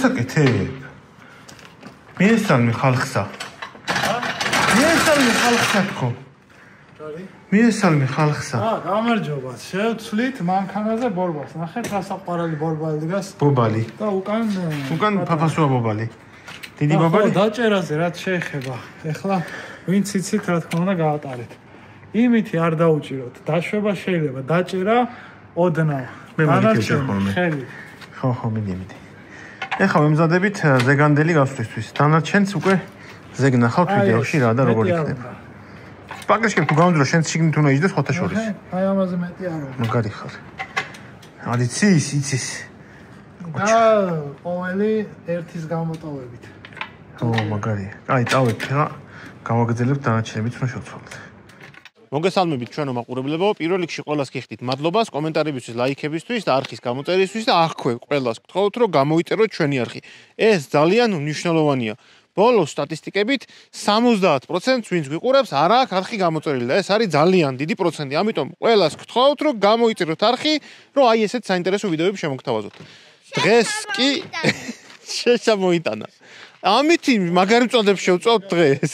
მოსაკეთებ. მიესალმი ხალხსა. მიესალმი ხალხსა თქო. მიესალმი ხალხსა. გამარჯობა. შევცვლით მანქანაზე ბორბალს. ნახეთ რა საყვარელი ბორბალი დგას. ბობალი. და უკან ფაფასოა ბობალი. დიდი ბობალი. დაჭერაზე რაც შეეხება. ეხლა ვინც იცით რა თქმა უნდა გაატარეთ. იმითი არ დაუჭიროთ. დაშვება შეიძლება, დაჭერა ოდნავ. მე მოგიჭერ ხოლმე. ხო, მიდი. ეხლა ვემზადებით ზეგანდელი გასვლისთვის. დანარჩენს უკვე ზეგ ნახავთ ვიდეოში რა და როგორ იქნება. პაკეში თუ გამოდრო შენ შიგნით უნდა იჯდეს ხოთა შორის. აი ამაზე მეტი არ არის. მაგარი ხარ. იცის. და ყოველი ერთის გამოტოვებით. მაგარია. აი, წავით ხა გავაგრძელებთ დანარჩენებიც რომ შევცვალოთ. მოგესალმებით ჩვენო მაყურებლებო, პირველ რიგში ყველას გიხდით მადლობას კომენტარებისთვის, ლაიქებისთვის და არხის გამოწერისთვის და აქვე ყველას გთხოვთ რომ გამოიწეროთ ჩვენი არხი. ეს ძალიან მნიშვნელოვანია. ბოლოს სტატისტიკებით 70%-ს ვინც გვიყურებს არ აქვს არხი გამოწერილი და ეს არის ძალიან დიდი პროცენტი. ამიტომ ყველას გთხოვთ რომ გამოიწეროთ არხი, რომ აი ესეთ საინტერესო ვიდეოები შემოგთავაზოთ. დღეს კი შეშამოიტანა. ამით მაგარი მწოდებს შევწავთ დღეს.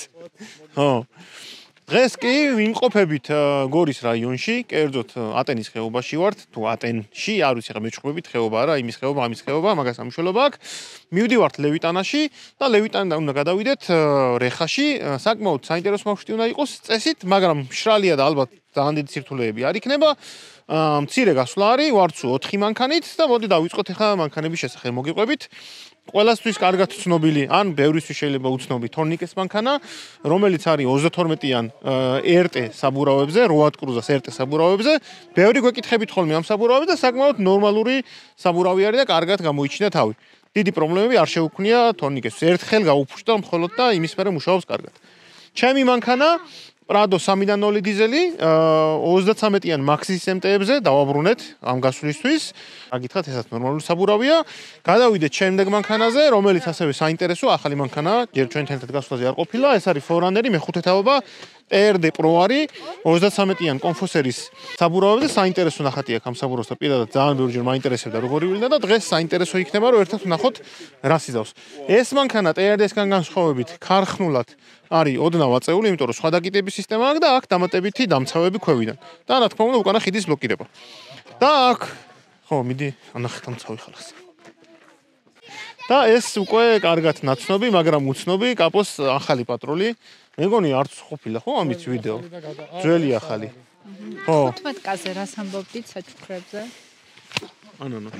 ხო. დღეს კი ვიმყოფებით გორის რაიონში, კერძოდ ატენის ხეობაში ვართ, თუ ატენში, არ ვიცი ხა მეჩხუბებით ხეობა არა, იმის ხეობა, ამის ხეობა, მაგას სამშველობა აქვს. მივდივართ ლევიტანაში და ლევიტანიდან უნდა გადავიდეთ რეხაში, საკმაოდ საინტერესო მარშრუტი უნდა იყოს წესით, მაგრამ მშრალია და ალბათ ძალიან დიდი სირთულეები არ იქნება. მცირე გასვლა არის, ვარცუ 4 მანქანით და მოდი დავიწყოთ ახლა მანქანების შესახებ მოგიყვებით. ყველასთვის კარგად ცნობილი, ან ბევრისთვის შეიძლება უცნობი თორნიკეს მანქანა, რომელიც არის 32-იან RT საბურავებზე, 8 კრუზას RT საბურავებზე. ბევრი გვეკითხებით ხოლმე ამ საბურავებზე და საკმაოდ ნორმალური საბურავი არის და კარგად გამოიჩინა თავი. დიდი პრობლემები არ შეუქმნია თორნიკეს. ერთხელ გაუფუშტა მხოლოდ და იმის მერე მუშაობს კარგად. ჩემი მანქანა Prado 3.0 დიზელი 33-იან Maxis MT-ებზე დავაბრუნეთ ამ გასვლისთვის. აგითხრათ, ესაც ნორმალური საბურავია. გადავიდეთ შემდეგ მანქანაზე, რომელიც ასევე საინტერესო ახალი მანქანაა. ჯერ ჩვენ თენთად გასვლაზე არ ყოფილა. ეს არის Forerunner მეხუთე თაობა TRD Pro არის 33-იან კონფოსერის საბურავებზე. საინტერესო ნახატი აქვს ამ საბურავს და პირადად ძალიან ბევრჯერ მაინტერესებდა როგორი ვილდა და დღეს საინტერესო იქნება რომ ერთად ვნახოთ რა სიზავს. ეს მანქანა TRD-სგან განსხვავებით ქარხნულად არის ოდნავ აწეული, იმიტომ რომ სხვა დაკიდების სისტემა აქვს და აქ დამატებითი დამცავები ქვევიდან. და რა თქმა უნდა უკანა ხიდის ბლოკირება. და აქ ხო, მიდი ანახეთ დამცავი ხალხს. და ეს უკვე კარგად ნაცნობი, მაგრამ უცნობი კაპოს ახალი პატრული. მეგონი არც ყოფილა ხო ამის ვიდეო. ძველი ახალი. ხო. 15-კაზე რას ამბობდით საჩუქრებზე? ანანო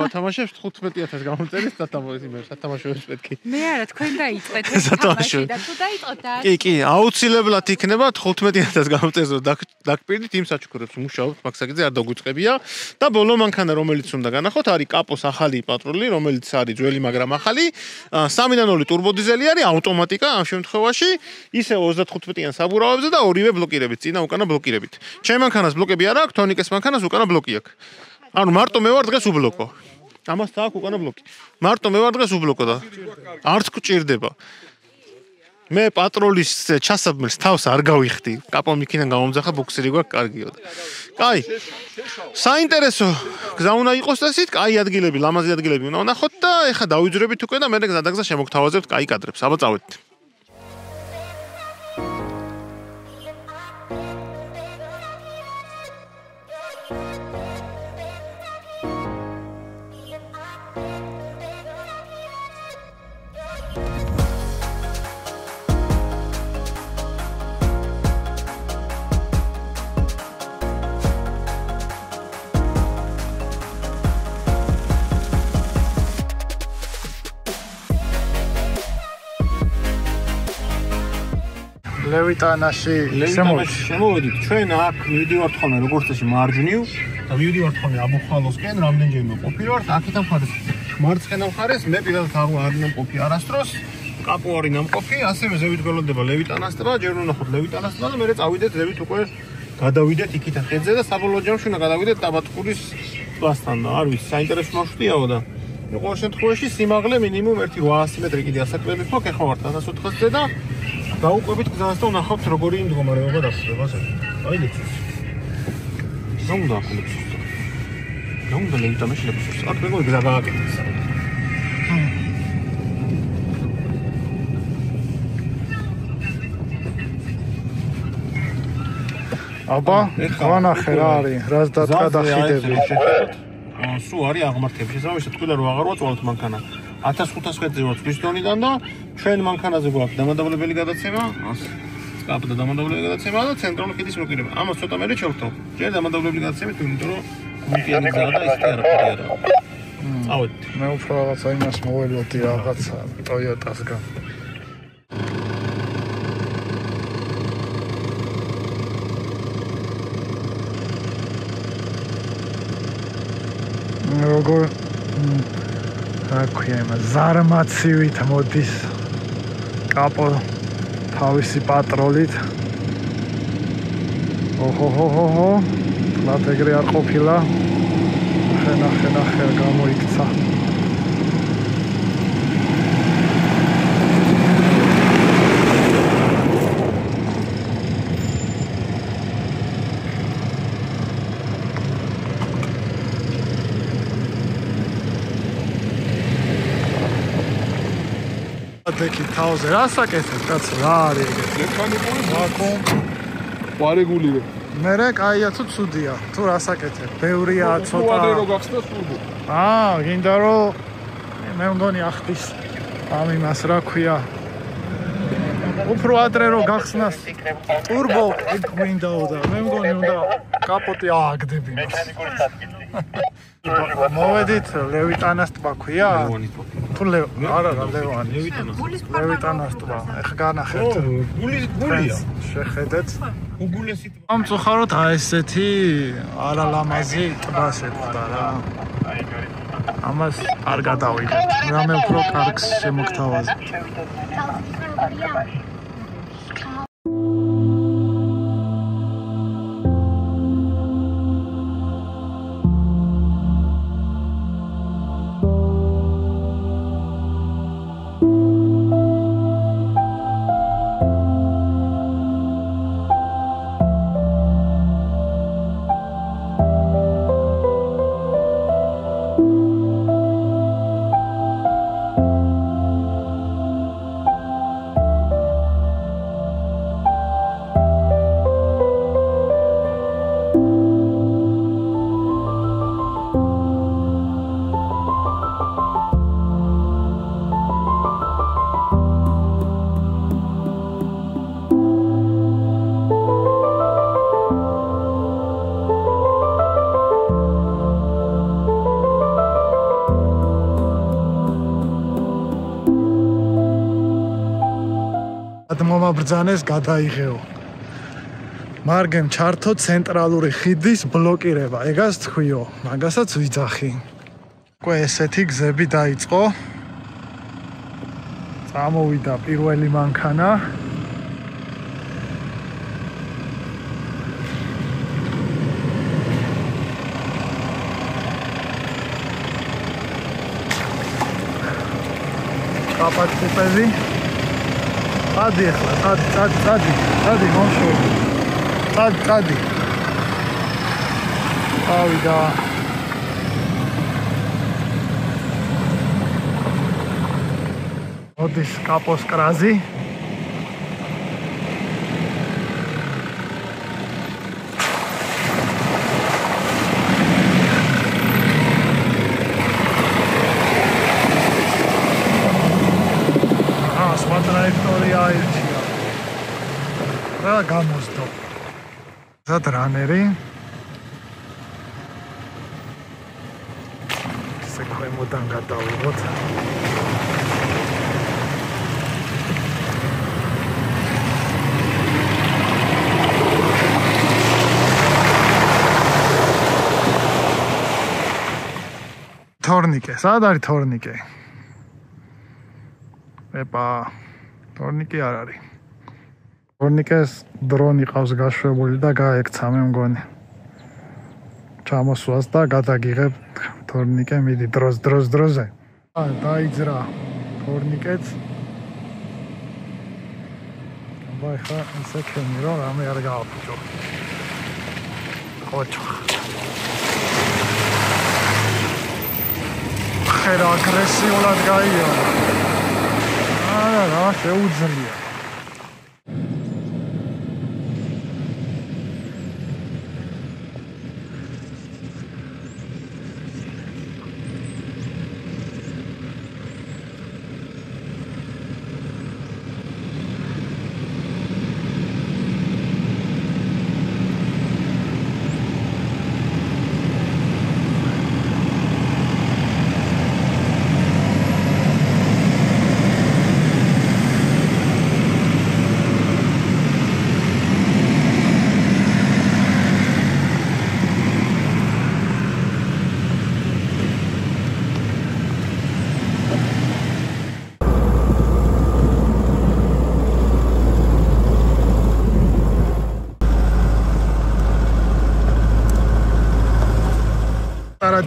ათამაშებს 15,000 გამოწერის სათამაშოებს պետք է. მე არა, თქვენ დაიწყეთ ეს თამაში და თუ დაიწყოთ და კი, აუცილებლად იქნება 15,000 გამოწერს რომ დაგპირდით იმ საჩუქრებს მუშაობთ, მაქსაკიძე არ დაგვიწყებია და ბოლო მანქანა რომელიც უნდა განახოთ არის კაპოს ახალი პატრული, რომელიც არის ძველი, მაგრამ ახალი 3.0 ტურბო დიზელი არის, ავტომატიკა ამ შემთხვევაში, ისე 35-იან საბურავებზე და ორივე ბლოკირებით, წინა უკანა ბლოკირებით. ჩემ მანქანას ბლოკები არ აქვს, თორნიკეს მანქანას უკანა ბლოკი აქვს. ანუ მარტო მე ვარ დღეს უბლოკო. ამას აქვს უკანა ბლოკი. მარტო მე ვარ დღეს უბლოკო და არც გჭირდება. მე პატროლის ჩასაბმელს თავს არ გავიხდი. კაპო მიქიდან გამომძახა ბუქსერი გვაქვს კარგიო. კაი. საინტერესო გზა უნდა იყოს ესეთ, კაი ადგილები, ლამაზი ადგილები უნდა ვნახოთ და ეხა დავიძრებით უკვე და მე გზადაგზა შემოგთავაზებთ კაი კადრებს. აბა წავედით. ლევიტანაში შემოვედით. ჩვენ აქ მივდივართ ხოლმე როგორც წესი მარჯვნივ და მივდივართ ხოლმე აბუხალოსკენ, რამდენჯერმე ყოფილვართ. აქეთან მხარეს მარცხენა მხარეს მე პირადად არ ნამყოფი არასდროს. კაპო არის ნამყოფი, ასევე ზევით გველოდება ლევიტანას ტბა, ჯერ უნდა ნახოთ ლევიტანას ტბა და მერე წავიდეთ ზევით უკვე გადავიდეთ იქიდან ხიდზე და საბოლოო ჯამში უნდა გადავიდეთ ტაბატყურის ტბასთან. არ ვიცი, საინტერესო მარშრუტიაო და ყოველ შემთხვევაში სიმაღლე მინიმუმ 1.800 მეტრი კიდე ასაკლებიც მაქვს, ეხლა ვართ 1400-ზე და დაუყვებით გზას და ვნახავთ როგორი მდგომარეობა დასწრება ასე. აი ლეცის. რა უნდა ახლა ლეცის? რა უნდა ლევიტანაში ლეცის? აქ მეგონი გზა გააკეთეს. აბა, განახე რა არის, რას დაკადახიდები. სულ არის აღმართები. შესაბამისად, თქვი რომ აღარ ვაწვალოთ მანქანა. 1500 მეტრი ვარ წვის დონიდან და ჩვენ მანქანაზე გვაქვს დამადავლებელი გადაცემა. სკაპ და დამადავლებელი გადაცემა და ცენტრალური ხიდის მოკიდება. ამას ცოტა მერე ჩავხტო. ჯერ დამადავლებელი გადაცემით, იმიტომ რომ გულფიანი გზაა და ისეთი არაფერი არა. წავედით. მე უფრო რაღაცა იმას მოველოდი რაღაცა Toyota-სგან. როგორ რა ქვია იმას ზარმაცივით მოდის კაპო თავისი პატროლით ოჰოჰოჰო ლატეგრი არ ყოფილა ნახე გამოიქცა აკეთე თავზე რა საკეთებ კაცო რა არის ეგეთი მექანიკური ვაკუუმ ვარეგულირებ მერე კაია თუ ცუდია თუ რა საკეთებ ბევრია ცოტა ვადე რო გახსნას ტურბო გინდა რომ მე მგონი ახდის ამ იმას რა ქვია უფრო ადრე რო გახსნას ტურბო ეგ გვინდაო და მე მგონი უნდა კაპოტი ააგდები მას მოვედით ლევიტანას ტბა ქვია თუ არა ლევიტანას ტბა ეხ განახერთ გულია შეხედეთ უგულესი ტბა ამ წუხაროთ აი ესეთი არალამაზი ტბა შეხვდა რა ამას არ გადავიდეთ რამე უფრო კარგს შემოგთავაზეთ მომაბრძანეს გადაიღეო მარგემ ჩართო ცენტრალური ხიდის ბლოკირება ეგას თქვიო მაგასაც ვიძახი უკვე ესეთი გზები დაიწყო წამოვიდა პირველი მანქანა კაპატკუპები წადი ახლა წადი მომშვი წადი ავიდა მოდის კაპოს კრაზი რა გამოსდო ზადრანერი ესე ქვემოდან გადავიღოთ თორნიკე სად არის თორნიკე ეპა თორნიკე არ არის თორნიკეს დრონი ყავს გაშვებული და გაექცა მე მგონი ჩამოსვლას და გადაგიღებ თორნიკე მიდი დროზე დაიძრა თორნიკეც აბა ხა ისე ქენი რომ რამე არ გააფუჭო ხოჭო ხედა აგრესიულად გაიარა. რა შეუძლია.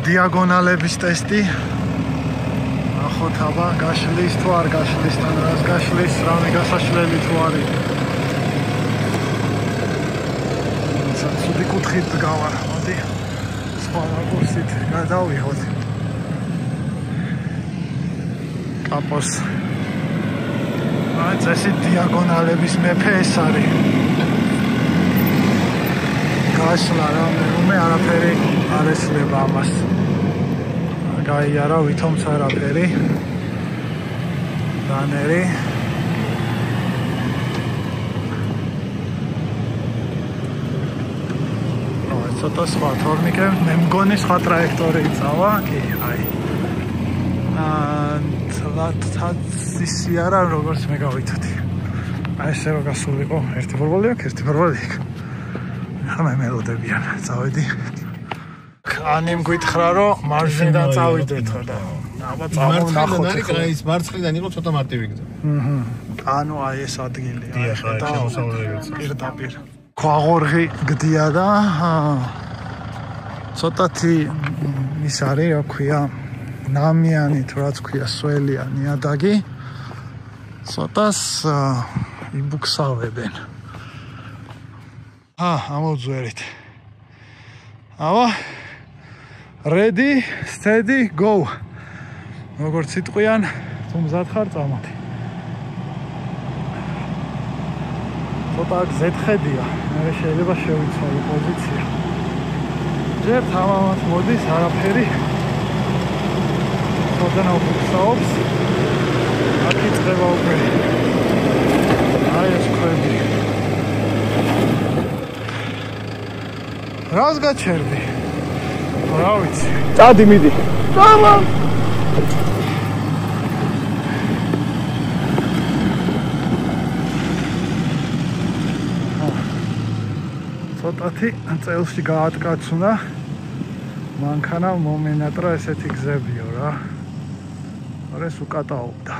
Diagonalების ტესტი. ნახოთ აბა გაშლის თუ არ გაშლის, თან რას გაშლის, რამე გასაშლელი თუ არის. ცუდი კუთხით გავარ, მოდი. სხვა რაკურსით გადავიღოთ. კაპოს. აი წესი diagonalების მეფე ეს არის. გაშლა რამე არაფერი არ ესლება ამას. გაიარა ვითომც არაფერი. დანერი. ცოტა სხვა თორნიკე, მე მგონი სხვა ტრაექტორი წავა, კი, აი. თაცისი არა, როგორც მე გავითოდი. აი ესე რომ გასულიყო, ერთი ფორვალი აქვს, ერთი ფორვალი იქ. ახლა მე მელოდებიან, წავედი. ანიმ გითხრა რომ მარჯვნიდან წავიდეთო და აბა წამოვნახოთ. ის მარცხნიდან იყო ცოტა მარტივი გზა. ანუ აი ეს ადგილი და პირდაპირ. ქვაღორღი გდია და ცოტათი ის არის, რა ქვია, ნამიანი თუ რაც ქვია, სველია ნიადაგი. ცოტას იბუქსავებენ. ამოვძვერით. აბა Ready, steady, go. როგორც სიტყვიან, თუ მზად ხარ, წამოდი. ცოტა ზეთხედია, მე შეიძლება შევიცვალო პოზიცია. ჯერ თამამად მოდის, არაფერი. ცოტა ნაუბრობს. აქ იწყება უკვე. აი ეს ქვები. რას გაჩერდი? რა ვიცი. წადი მიდი. დამა. ცოტათი წელში გაატკაცუნა. მანქანა მომენატრა ესეთი გზებიო რა. არის უკატაობდა.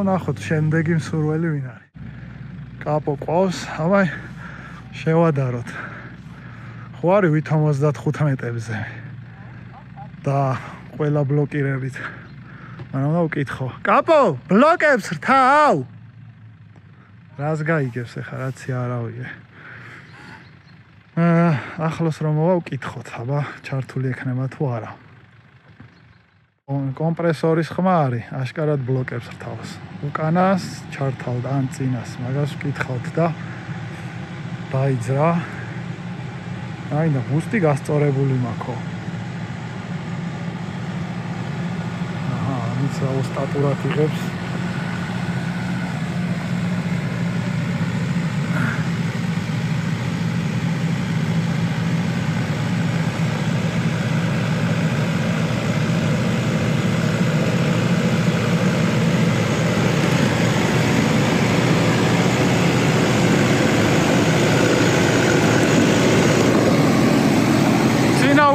ნახოთ შემდეგი მსურველი ვინ არის. კაპო ყავს, აბა შევადაროთ. ხო არის 75 მეტრებზე და ყველა ბლოკირებით. მაგრამ და უკითხო. კაპო, ბლოკებს რთავ? რას გაიგებს ახლა, რაცი არავია. ახლოს რომ მოვა უკითხოთ, აბა ჩართული ექნება თუ არა. კომპრესორის ხმა არის, აშკარად ბლოკებს რთავს. უკანას ჩართავ და ან წინას, მაგას ვკითხავთ და დაიძრა. აი და ბუსტი გასწორებული მაქო. ამით სტატურად იღებს.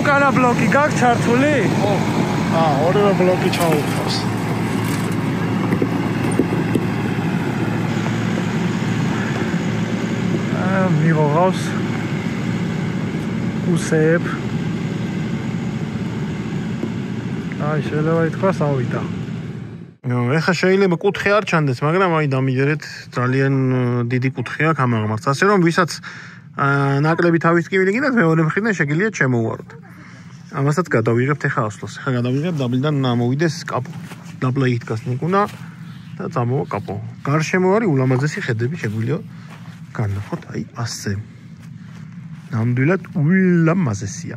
უკანა ბლოკი გაქვს ჩართული? ხო. ორივე ბლოკი ჩაუხავს. მიღავს უსეებ. შეიძლება ითქვას ავიდა. ეხლა შეიძლება კუთხე არ ჩანდეს, მაგრამ აი დამიჯერეთ ძალიან დიდი კუთხე აქვს ამ აღმართს. ასე რომ ვისაც ნაკლები თავის ტკივილი გინდათ, მეორე მხრიდან შეგიძლიათ შემოუვაროთ. ამასაც გადავიღებთ ახლა ასვლას. ახლა გადავიღებ დაბლიდან მოვიდეს კაპო. დაბლა იქ დგას ნიკუნა და წამოვა კაპო. გარშემო არის ულამაზესი ხედები, შეგვიძლია განვახოთ აი ასე. ნამდვილად ულამაზესია.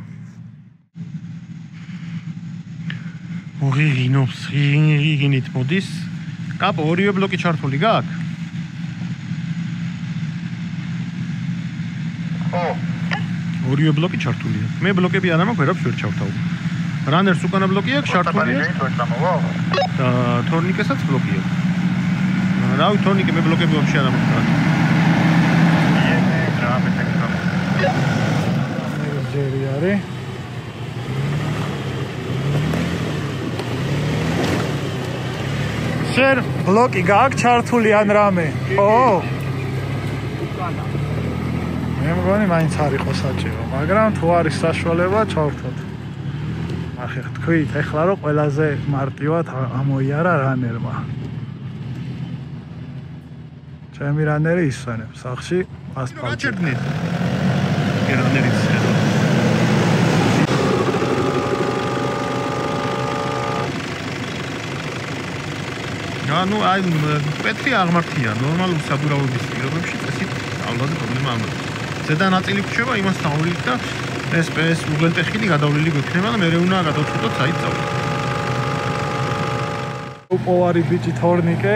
ორიგინობს, რიგინით მოდის. კაპო ორივე ბლოკი ჩართული გაქვს? ორივე ბლოკი ჩართულია. მე ბლოკები არ მაქვს, ვერაფერს ვერ ჩავთავ. რანერს უკანა ბლოკი აქვს ჩართულია. და თორნიკესაც ბლოკი აქვს. რავი, თორნიკე მე ბლოკები ვაფშე არ მაქვს. ჯერი არის. შენ ბლოკი გაქვს ჩართული ან რამე? ო. მე მგონი მაინც არ იყო საჭირო, მაგრამ თუ არის საშუალება, ჩავთოთ. ახლა თქვით, ეხლა რომ ყველაზე მარტივად ამოიარა რანერმა. ჩემი რანერი ისვენებს სახში ასფალტში. რანერის ხედა. ну აი პეტრი აღმართია ნორმალურ საბურავების პირობებში წესით ალბათ პრობლემა არ მაქვს. ზედა ნაწილი გვჩება იმას თაურით და ეს უღელტეხილი გადავლილი გვექნება და მე უნდა გადავწყვიტოთ საით წავიდეთ. უყოვარი ბიჭი თორნიკე.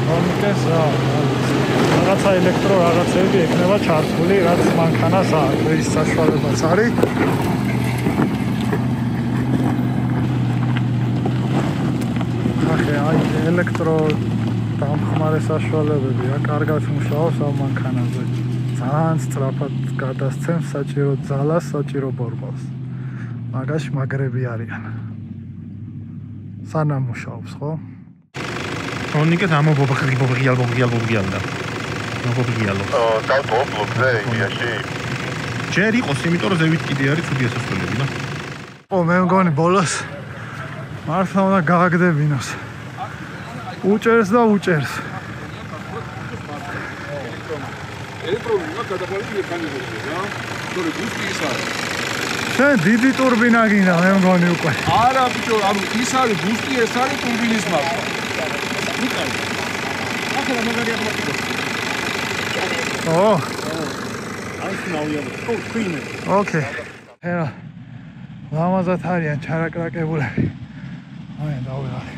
თორნიკეს რაღაცა ელექტრო რაღაცები ექნება ჩართული, რაც მანქანას აქვს, ის საშუალებაც არის. აი ელექტრო დამხმარე საშუალებებია, კარგად მუშაობს ამ მანქანაზე. ძალიან სწრაფად გადასცემს საჭირო ძალას, საჭირო ბორბალს. მაგაში მაგრები არიან. სანამ მუშაობს, ხო? თორნიკეს ამობობღიალდა. მოგობღიალო. დავტოვობლობ იაში. ჯერ იყოს, იმიტომ რომ ზევით კიდე არის ცუდი ასასვლელები, და. მე მგონი ბოლოს მართლა უნდა გააგდებინოს. უჭერს და უჭერს. ელექტრონიკა გადაყოლილი მექანიზმია, რა? თორე გუსტი ის არის. შენ დიდი ტურბინა გინდა, მე მგონი უკვე. არა, ბიჭო, ანუ ის არის გუსტი, ეს არის ტურბინის მასა. ახლა მაგარია გამაკეთო. აი ნაუია. ქვინე. ოკეი. ეხლა ლამაზად არიან ჩარაკრაკებულები. აი დავიღალე.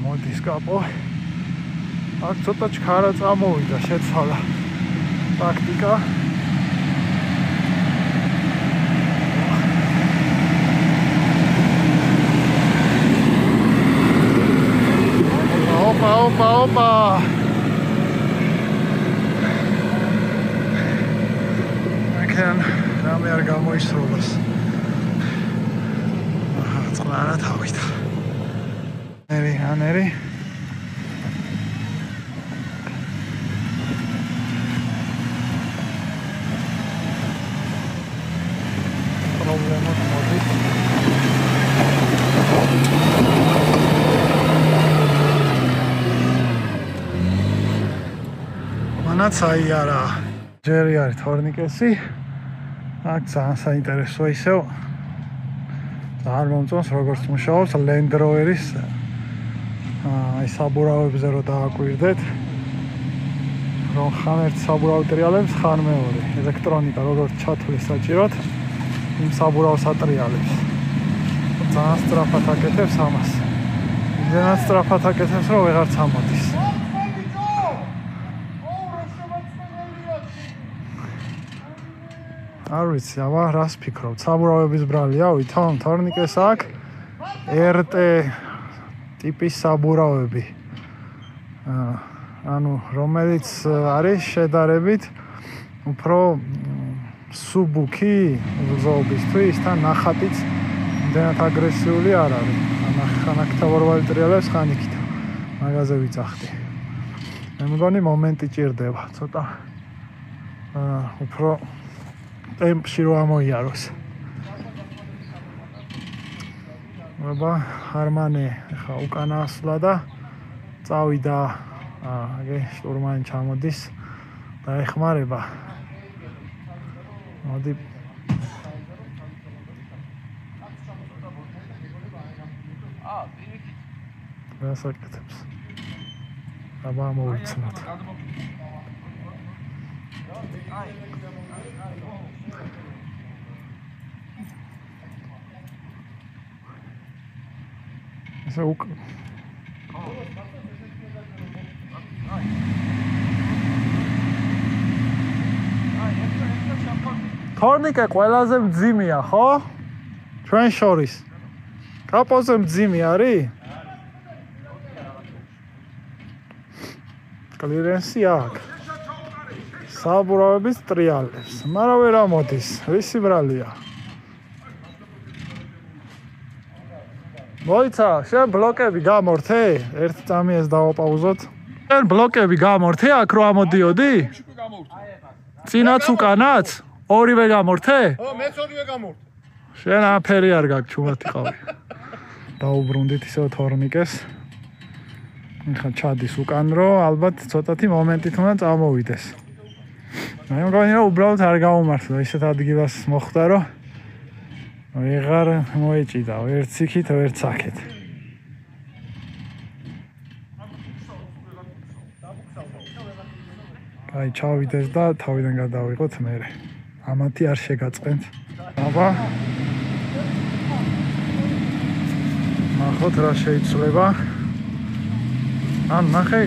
მოდის კაპო. აქ ცოტა ჩქარა წამოვიდა, შეცვალა ტაქტიკა. ოპა. აქან რამე არ გამოისროლოს. წყლარა თავიდა. ანერი პრობლემა მოდის. მანაცაი არა. ჯერი არის თორნიკესი. აქ ძალიან საინტერესოა ისევ. ძალიან მომწონს როგორც მუშაობს Land Rover-ის აი საბურავებზე რო დააკვირდეთ, რომ ხან ერთ საბურავ ტრიალებს, ხან მეორე. ელექტრონიკა როგორც ჩათვლის საჭიროდ, იმ საბურავს ატრიალებს. ძალიან სწრაფად აკეთებს ამას. იმდენად სწრაფად აკეთებს, რომ ვეღარც ამოდის. არ ვიცი, აბა რას ფიქრობ? საბურავების ბრალია ვითომ თორნიკეს აქ RT ტიპის საბურავები. ანუ რომელიც არის შედარებით უფრო სუბუქი ზოობისთვის თან ნახატიც იმდენად აგრესიული არ არის. ხანაკთა ვარვალი ტრიალებს ხანიკით მაგაზე ვიწახდი. მე მგონი მომენტი ჭირდება ცოტა უფრო ტემპში რო ამოიაროს. აბა ჰარმანე ხა უკან ასვლა და წავიდა აგე შტურმანი ჩამოდის და ეხმარება. მოდი გასაკეთებს. აბა მოვიცნოთ. ესე უკ თორნიკე ყველაზე მძიმეა, ხო? ჩვენ შორის. კაპოზე მძიმე არის? კლირენსი აქვს. საბურავების ტრიალებს, მაგრამ ვერ ამოდის. ვისი ბრალია? მოიცა, შენ ბლოკები გამორთე? ერთ წამიეს დავაპაუზოთ. შენ ბლოკები გამორთე აქ რო ამოდიოდი? წინაც უკანაც? ორივე გამორთე? ო, მეც ორივე გამორთე. შენ აფერი არ გაქვს ჩუმად იყავი. დაუბრუნდით ისევ თორნიკეს. ხა ჩადის უკან რო ალბათ ცოტათი მომენტით უნდა წამოვიდეს. მე მგონი რომ უბრალოდ არ გაუმართლა ისეთ ადგილას მოხვდა რომ ვეღარ მოეჭიდა ვერც იქით ვერც აქეთ. აი ჩავიდეს და თავიდან გადავიღოთ მერე. ამათი არ შეგაწყენთ. აბა ნახოთ რა შეიცვლება. ან ნახე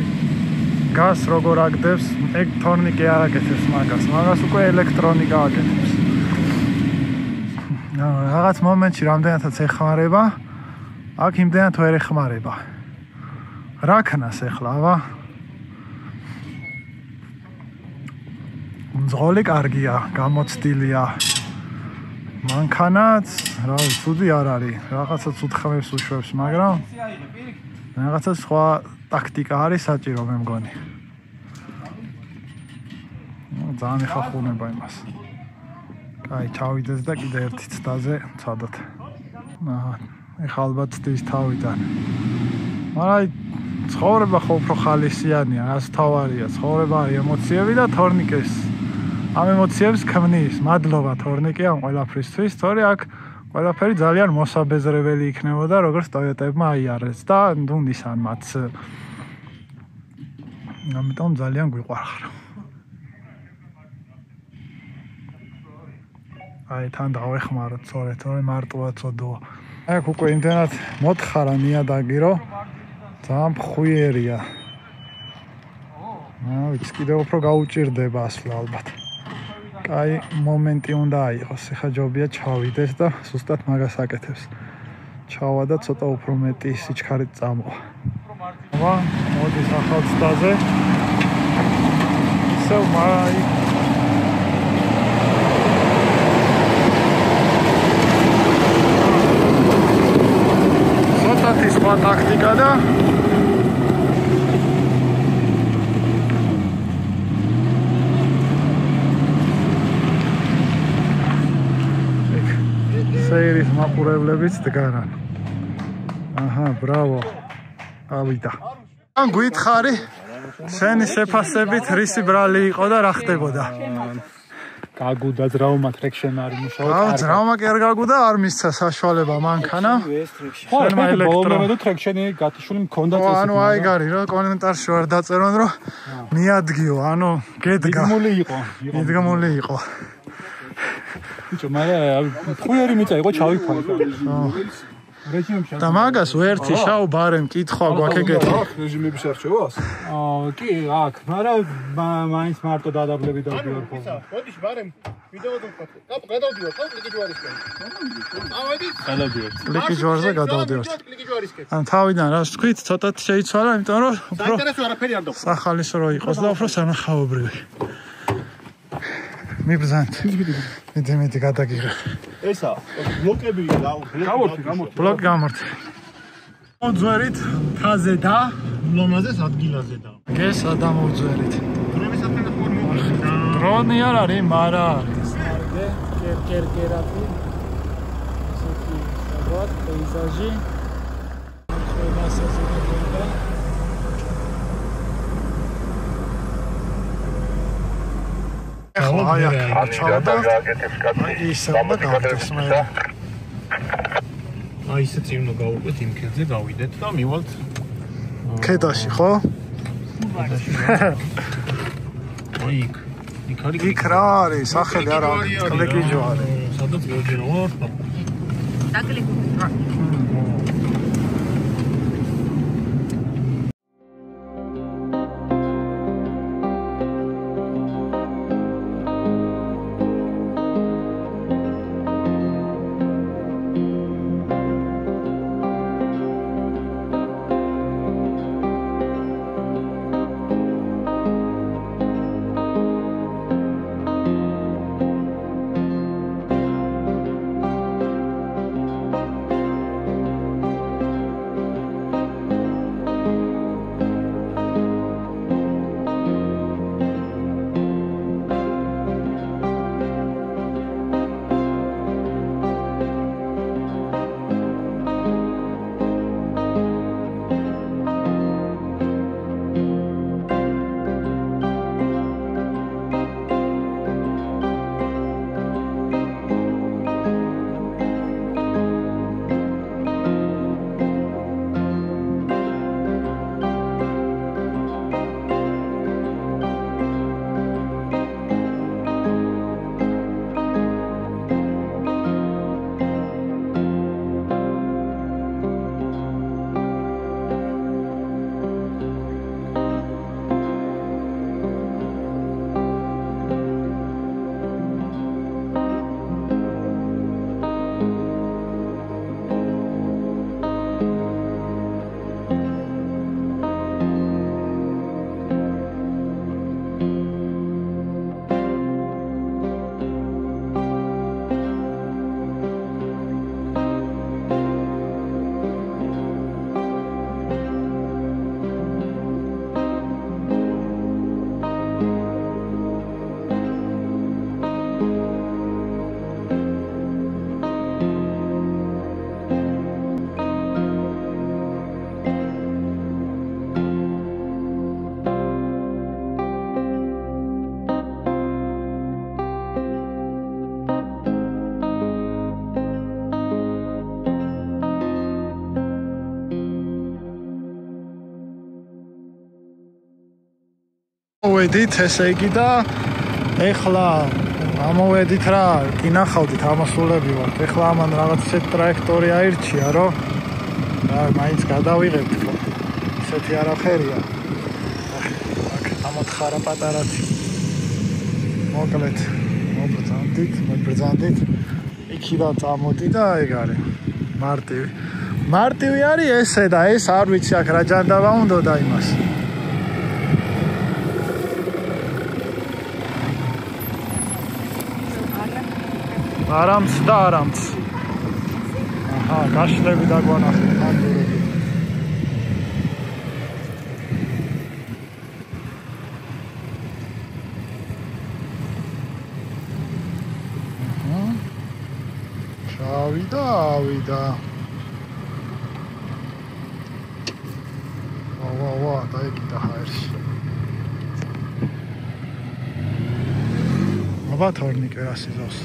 გას როგორ აგდებს, ეგ თორნიკე არ აკეთებს მაგას. მაგას უკვე ელექტრონიკა აკეთებს. რაღაც მომენტში რამდენადაც ეხმარება, აქ იმდენად ვერ ეხმარება. რა ქნას ახლა, აბა? მძღოლი კარგია, გამოცდილია. მანქანაც, რა ვიცი, ცუდი არ არის. რაღაცა ცუთხმებს უშვებს, მაგრამ რაღაცა სხვა ტაქტიკა არის საჭირო, მე მგონი. ძალიან ეხახუნება იმას. აი, ჩავიდეს და კიდე ერთი ცდაზე ცადოთ. ეხლა ალბათ ცდის თავიდან. მაგრამ ცხოვრება ხო უფრო ხალისიანია, რაც თავარია. ცხოვრება არის ემოციები და თორნიკეს ამ ემოციებს ქმნის. მადლობა თორნიკე ამ ყველაფრისთვის, თორე აქ ყველაფერი ძალიან მოსაბეზრებელი იქნებოდა, როგორც ტოიოტებმა აიარეს და ნუნისან მათ. ამიტომ ძალიან გვიყვარხარ. აი თან დავეხმაროთ სწორედ, თორე მარტოა წოდოა. აი აქ უკვე იმდენად მოთხარა ნიადაგი, რომ ძალიან მხვიერია. ვიცი, კიდევ უფრო გაუჭირდება ასვლა ალბათ. კაი მომენტი უნდა აიღოს. ეხლა ჯობია ჩავიდეს და სუსტად მაგას აკეთებს. ჩავა და ცოტა უფრო მეტი სიჩქარით წამოვა. აბა, მოდის ახალ ცდაზე. ისევ მაი ცოტათი სხვა ტაქტიკა და სეირის მაყურებლებიც დგანან. აჰა, ბრავო. ავიდა. ან გითხარი, შენი შეფასებით რისი ბრალი იყო და რა ხდებოდა? გაგუდა ძრავმა ტრექშენ არ იმუშავა. აუ, ძრავმა კი არ გაგუდა, არ მისცა საშუალება მანქანა. ხო, ელექტრო ტრექშენი გათიშული მქონდა წესი. ანუ აი გარი რა კომენტარში ვარ დაწერონ რომ მიადგიო, ანუ გედგა. მიდგმული იყო. ბიჭო, მაგრამ ხუიერი მიწა იყო ჩავიფარე. რეჟიმში და მაგას ვერთი შაუ ბარემ კითხვა გვაქვს ეგეთი. რეჟიმების არჩევას? კი, აქ, მაგრამ მაინც მარტო დადაბლები დავდივარ ხოლმე. მოდი ბარემ ვიდეოზე ვფიქრე. გადავდივართ, ხო, კლიკი ჯვარისკენ. ავედით. გადავდივართ. კლიკი ჯვარზე გადავდივართ. კლიკი ჯვარისკენ. ან თავიდან რას თქვით, ცოტათ შეიცვალა, იმიტომ რომ უფრო საინტერესო არაფერი არ დახვდა. სახალისო რო იყოს და უფრო სანახაობრივი. მიბრძანთ. მეტი გადაგიღე. ესა ბლოკები გამორთი. ბლოკ გამორთი. მოძვერით თაზე და ლომაზეს ადგილაზე და. ეს ადამიანოძვერით. დრონის საფრთხე ფორმულა. დრონი არ არის, მარა არის. კერკერკერატი. ესეთი საბათ პეიზაჟი. მასაზედა. ახლა ჩავდა. ისე უნდა გავდეს მე. აი ისე წინ გავუყვეთ იმ ქედზე გავიდეთ და მივალთ ქედაში, ხო? აი იქ არის იქ რა არის? სახელი არ არის. კლიკი ჯვარი. სადაც მოვიდნენ ვარ. დაკლიკოთ. მოვედით ესე იგი და ეხლა ამოვედით რა კი ნახავდით ამასულები ვართ ეხლა ამან რაღაც ისეთი ტრაექტორი აირჩია რომ რა მაინც გადავიღებთ ხო ისეთი არაფერია აქ ამოთხარა პატარათი მოკლედ მობრძანდით იქიდან წამოდი და ეგ არის მარტივი არის ესე და ეს არ ვიცი აქ რა ჯანდაბა უნდა და იმას არამც და არამც. აჰა, გაშლები დაგვანახეთ მანდურები. ავიდა. ვა, დაიკიდა ჰაერში. აბა თორნიკე რა სიზავს.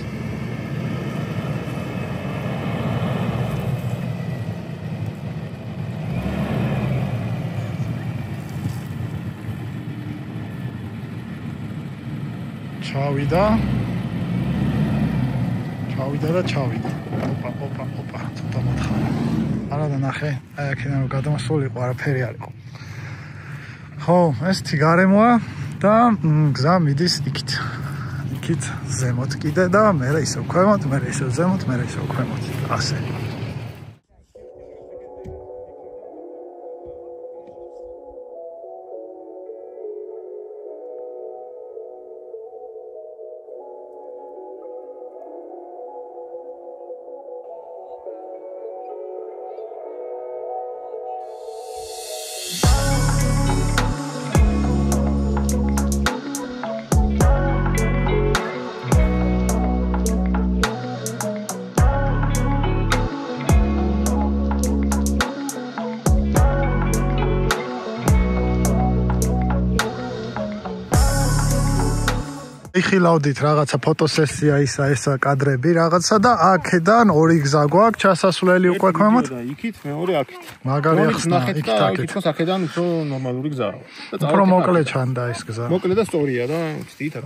ჩავიდა. ოპა, ცოტა მოთხარა. არა და ნახე, აი აქედან რომ გადამასულიყო, არაფერი არ იყო. ხო, ესეთი გარემოა და გზა მიდის იქით. იქით ზემოთ კიდე და მე ისევ ქვემოთ, მე ისევ ზემოთ, მე ისევ ქვემოთ. ასე. ხილავდით რაღაცა ფოტოსესია ისა კადრები რაღაცა და აქედან ორი გზა გვაქვს ჩასასვლელი უკვე ქვემოთ და იქით მეორე აქეთ მაგარი ახსნა იქით აქეთ აქედან უფრო ნორმალური გზაა უფრო მოკლე ჩანდა ეს გზა მოკლე და სწორია და ვთქვით აქ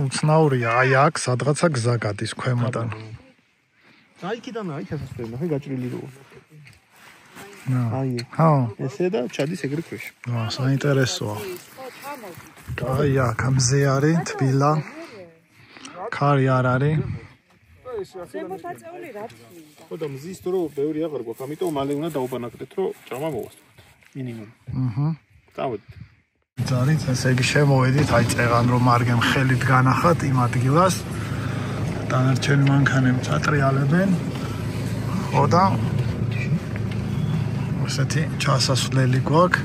უცნაურია აი აქ სადღაცა გზა გადის ქვემოდან აი იქიდან აი ჩასასვლელი ნახე გაჭრილი როა აი ხო ესე და ჩადის ეგრე ქვეშ საინტერესოა აი აქ ამზე არის თბილა ქარი არ არის ხო და მზის დრო ბევრი აღარ გვაქვს ამიტომ მალე უნდა დაუბანაკდეთ რომ ჭამა მოვასწროთ მინიმუმ წავედით ძარით ესე იგი შემოვედით აი წეღან რომ მარგემ ხელით განახათ იმ ადგილას დანარჩენი მანქანები წატრიალებენ ხო და ესეთი ჩასასვლელი გვაქვს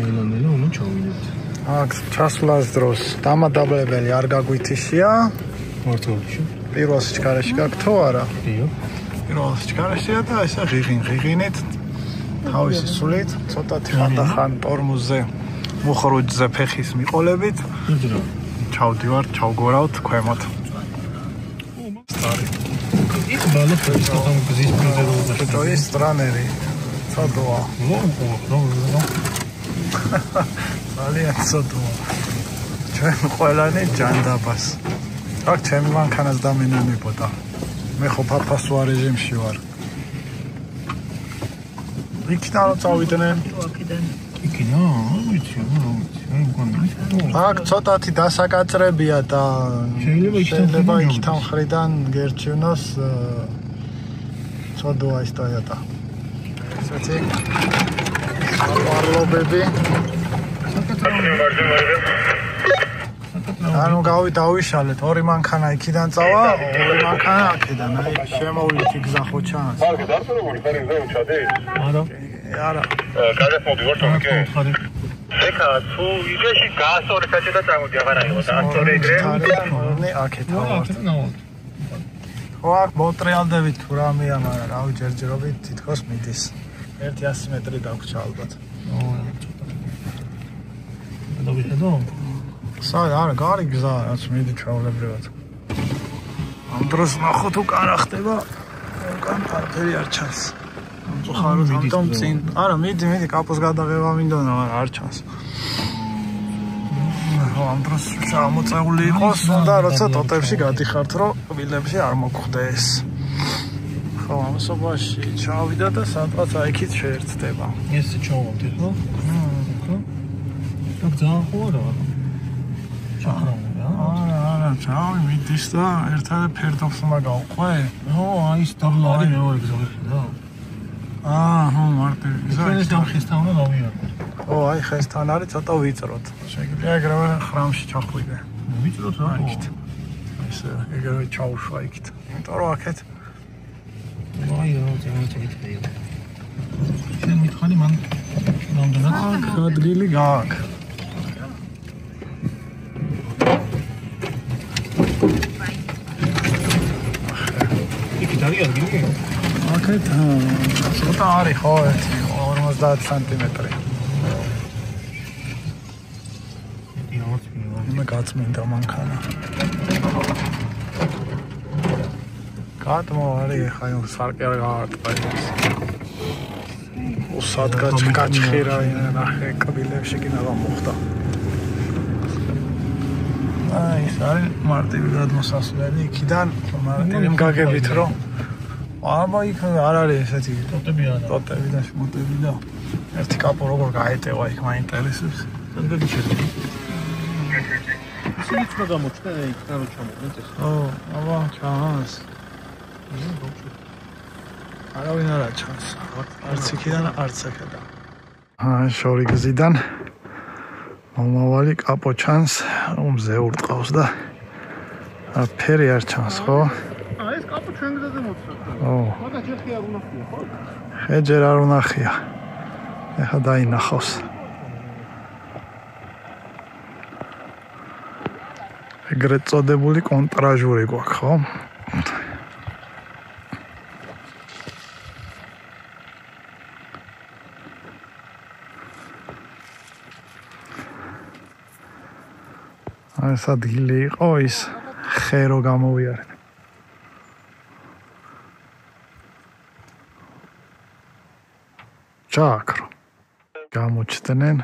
ნელა უნდა ჩავიდეთ აქ ჩასვლას დროს დამადაბლებელი არ გაგვითიშია მართალია პირველ სიჩქარეში გაქვს თუ არა დიო პირველ სიჩქარეშია და ესე ღიღინით თავისი სულით ცოტათი ხანდახან ტორმუზზე მუხრუჯზე ფეხის მიყოლებით ჩავდივარ ჩავგორავთ ქვემოთ ის ბალოფის ამ გზის პრეზერვაცია თუ ის სტრანერი ცოდოა ძალიან ცოდოა ჩვენ ყველანი ჯანდაბას აქ ჩემი მანქანას დამენანებოდა მე ხო ფაფასუა რეჟიმში ვარ იქიდან რომ წავიდნენ იქიდან ვიცი აქ ცოტათი დასაკაწრებია და შეიძლება იქიდან მხრიდან გერჩივნოს ცოდოა ის ტოიოტა ესეთი მარლობები ანუ დავიშალეთ ორი მანქანა იქიდან წავა ორი მანქანა აქედან აი შემოვლით გზა ხო ჩანს კარგი დარწმუნებული ხარ იმ ზემოთ ჩადე არა კარგად მოვდივარ თორემ ეხა თუ იგეში გაასწორე საჭიროა და წამოდი აღარ აიღო და ასწორე ეგრე აქეთ ვარ ხო აქ მოტრიალდებით თუ რამეა მაგრამ რავი ჯერჯერობით თითქოს მიდის 100 მეტრი დაგვჭა ალბათ დავიხედო არა გარი გზა რაც მიდი ჩავლებრივად ამ დროს ნახო თუ კარა ხდება უკან პარტერი არ ჩანს ხარო ამიტომ წინ არა მიდი კაპოს გადაღება მინდონა მაგრამ არ ჩანს ხო ამ დროს ჩამოწეული იყოს უნდა როცა ტოტებში გადიხართ რომ კბილებში არ მოგხვდეს ხო ამასობაში ჩავიდა და სადღაც აიქით შეერთდება ესე ჩავავდე ხო აქ ძალიან ხო არა არა ჩავი მიდის და ერთად ფერდობს უნდა გავყვე ხო აი ის დაბლა არის მეორე გზა და ხო მარტივი გზა ეს დამხესთან უნდა დავიაროთ ხო აი ხესთან არის ცოტა ვიწროთ შეიძლება ეგრევე ხრამში ჩახვიდე ვიწროთ რა იქით ესე ეგრევე ჩაუშვა იქით იმიტომ რომ აქეთ აი რა წამოწევით შენ მითხარი მან რამდენად ადგილი გააქვს აქეთ ცოტა არის ხო 50 სანტიმეტრი მე გაწმინდა მანქანა კატმო არის ხა იმ სარკე არ გაარტყაებს უსადგა ჩკაჩხირა ნახე კბილებში კი ნაღამოხდა აი ეს არის მარტივი გადმოსასვლელი იქიდან მარტივი გაგებით რომ აბა იქ არ არის ესეთი ტოტები და შმოტები და ერთი კაპო როგორ გაეტევა იქ მაინტერესებს სანდელი შედი შვილიც უნდა გამოჩნდა იქიდან რომ ჩამოვიდნენ ეს. აბა, ჩანს. არავინ არა ჩანს. არც იქიდან, არც აქედან. შორი გზიდან მომავალი კაპო ჩანს, მზე ურტყავს და ფერი არ ჩანს, ხო? ეს კაპო ჩვენ გზაზე მოწევს. მაგას ჯერ ხე არ უნახია, ხო? ხე ჯერ არ უნახია. ეხა დაინახავს. ეგრეთ წოდებული კონტრაჟური გვაქვს, ხო? ეს ადგილი იყო ის ხე რო გამოვიარეთ. ჩაკრო. გამოჩნდნენ.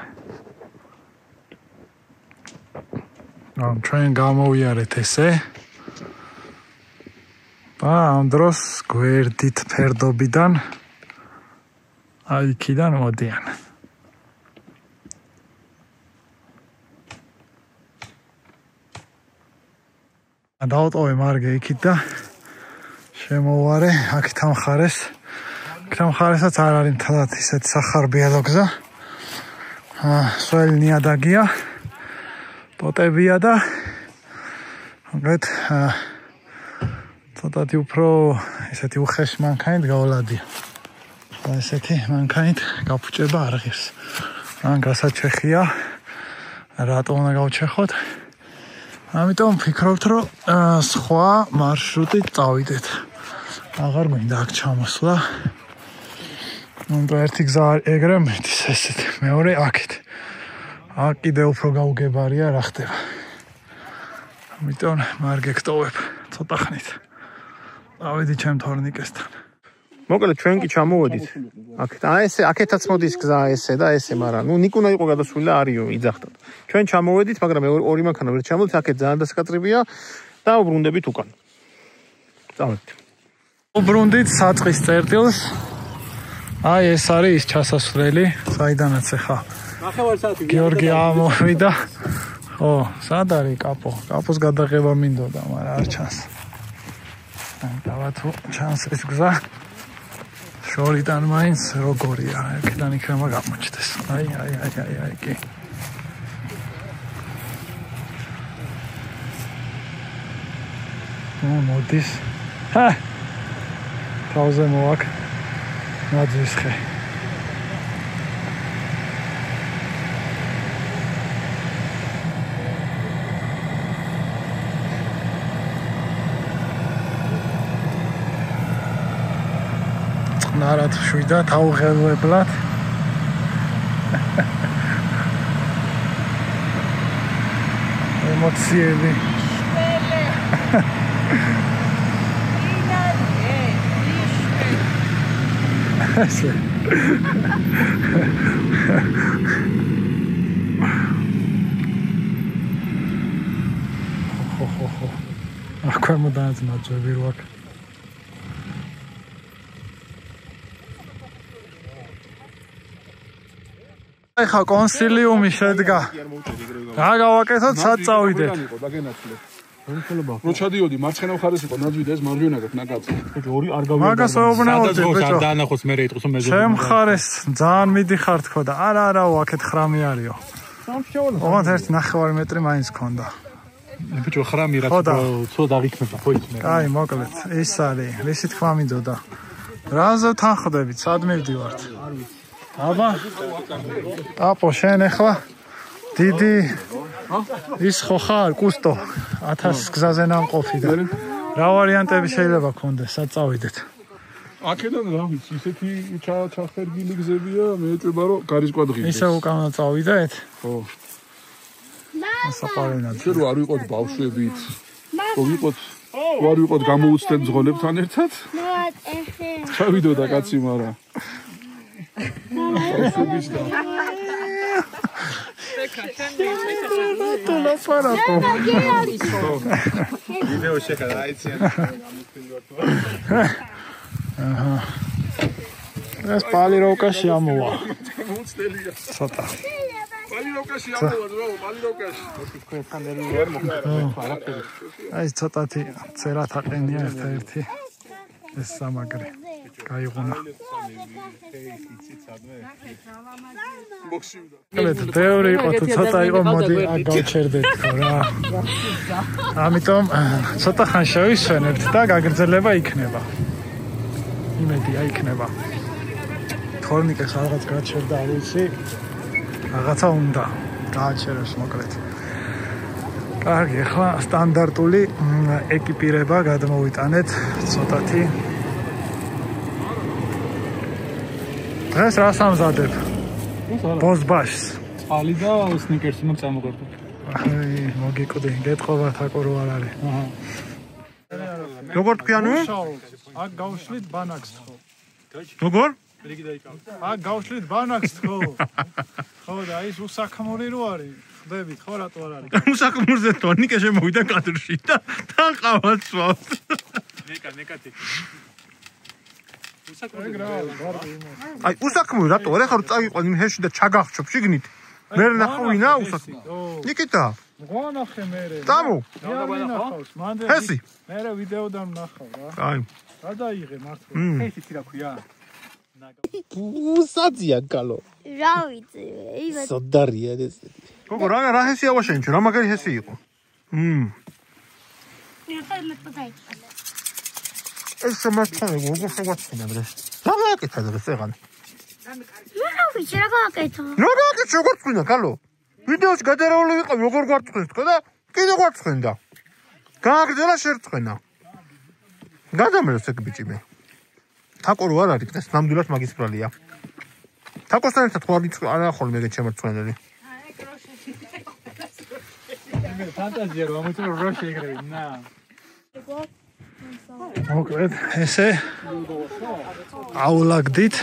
ჩვენ გამოვიარეთ ესე. და ამ დროს გვერდით ფერდობიდან აი იქიდან მოდიან. დავტოვე მარგე იქით და შემოვარე აქეთ ამ ხარეს. აქ ამ ხარესაც არ არის მთლად ისეთი სახარბიელო გზა. სველი ნიადაგია. ტოტებია და მოგეთ ცოტათი უფრო ესეთი უხეში მანქანით გაოლადია. და ესეთი მანქანით გაფუჭება არ ღირს. ან გასაჩეხია. რატო უნდა გავჩეხოთ? ამიტომ ვფიქრობთ, რომ სხვა მარშრუტით წავიდეთ. აღარ მინდა აქ ჩამოსვლა. ერთი გზა ეგრე მეტის ესეთ. მეორე აქეთ. აქ კიდე უფრო გაუგებარია რა ხდება. ამიტომ მარგე გტოვებ ცოტა ხნით. დავიდი ჩემ თორნიკესთან. მოკლედ ჩვენ კი ჩამოვედით. აქეთ ესე აქეთაც მოდის გზა ესე და ესე, მაგრამ ნუ ნიკუნა იყო გადასული და არისო იძახტად. ჩვენ ჩამოვედით, მაგრამ ორი მანქანა ვერ ჩამოვედით, აქეთ ძალიან დასაკაწრებია და უბრუნდებით უკან. წავედით. უბრუნდით საწყის წერტილს. აი ეს არის ის ჩასასვლელი, საიდანაც ახლა გიორგი ამოვიდა. ხო, სად არის კაპო? კაპოს გადაღება მინდოდა, მაგრამ არ ჩანს. დავა თუ ჩანს ეს გზა. შორიდან მაინც როგორია, აქედან იქნება გამოჩნდეს. აი, კი. მოდის. თავზე მოვაკ. ნაძვის ხე. ნარად შვიდა თავღელვებლად. ემოციები. ასე. ხო. აქვე მოდაძმა ძვები როაქ. ახლა კონსილიუმი შედგა. რა გავაკეთოთ, სად წავიდეთ? რო ჩადიოდი მარცხენა მხარეს იყო ნაძვი და ეს მარჯვენა გქ ნაკაცი. ორი არ გავიგე. მაგას ვეუბნაოდეთ, ბიჭო. დაანახოს მე იტყვის რომ მეზობლი. ჩემ მხარეს ძალიან მიდიხარ თქო და არა, აქეთ ხრამი არისო. ოღონდ 1.5 მეტრი მაინც ქონდა. ბიჭო ხრამი რა თქო დაგიქნება ხო ის მე. კაი, მოკლედ, ის არის. რისი თქვა მინდოდა? რაზე თანხდებით, სად მივდივართ? აბა. აპო შენ ახლა დიდი ის ხო ხარ კუსტო 1000 გზაზე ნამყოფი და რა ვარიანტები შეიძლება გქონდეს, სად წავიდეთ? აქედან რა ვიცი, ისეთი ჩახერგილი გზებია, მე ეჭვება რომ გარისკვად ღირდეს. ისე უკანა წავიდეთ? ხო. საყარენად. შენ რო არ ვიყოთ ბავშვებით, რო ვიყოთ გამოუცდენ ძღოლებთან ერთად? ჩავიდოდა კაცი, მაგრამ ბავშვებიშდა. ვიდეო შეხა აიციან. აჰა. ეს პალიროვკაში ამოვა. ცოტა. პალიროვკაში ამოვარ რა, პალიროვკაში. თქვენთან ეროვნული არ მოხდა არაფერი. აი ცოტათი ცერათაყენია ერთ-ერთი ეს სამაგრი. გაიღუნა. მოხსივდა. ბევრი იყო თუ ცოტა იყო მოდი გავჩერდეთ ხო რა. ამიტომ ცოტა ხან შევისვენებთ და გაგრძელება იქნება. იმედია იქნება. თორნიკეს რაღაც გაჩერდა არ ვიცი. რაღაცა უნდა გააჩეროს მოკლედ. კარგი, ახლა სტანდარტული ეკიპირება გადმოვიტანეთ ცოტათი. დღეს რას ამზადებ? ბოზბაშს. წყალი და სნიკერსი მოგ წამოგვერდო. აი, მოგიკვდი, გეტყობა თაკო რო არ არის. როგორ თქვიანო? აქ გავშლით ბანაკს ხო? როგორ? აქ გავშლით ბანაკს ხო? ხო და ის უსაქმური რო არის. ხდებით ხო რატო არ არის? უსაქმურზე თორნიკე შემოვიდა კადრში და ყავაც სვავთ. ნეკათი. აი უსაქმური რატო? რა ხარ წავიყვან იმ ჰეში და ჩაგახჩობ შიგნით. მე ნახავინა უსაქმური. ნიკიტა. გვანახე მე. დამო. ჰესი. მე ვიდეოდან ვნახავ რა. აი. რა დაიღე მართლა? ჰესიც რა ქვია? უსაძია კალო. რა ვიცი, იბა. სოდარია ეს. გოგო რა ჰესი ავაშენჩო? რა მაგარი ჰესი იყო? ეს შემოწმე გოგო შევაცხინა დღეს. რა გააკეთა დღეს ეგან? რა ვიცი, რა გააკეთა? რა გააკეთა შეგორწყვინა კალო? ვიდეოში გადარეული ვიყავ როგორ გვარწყვინს თქო და კიდე გვარწყვინდა. გააგრძელა შერწყვენა. გადამეროს ეგ ბიჭი მე. თაკო რო არ არის დღეს ნამდვილად მაგისტრალია. თაკოსთან ერთად ხო არა ხოლმე ეგეთ შემორწყვენელი. მე ფანტაზია რომ ამიტომ რო შეიგრები, ნა. მოკლედ ესე აულაგდით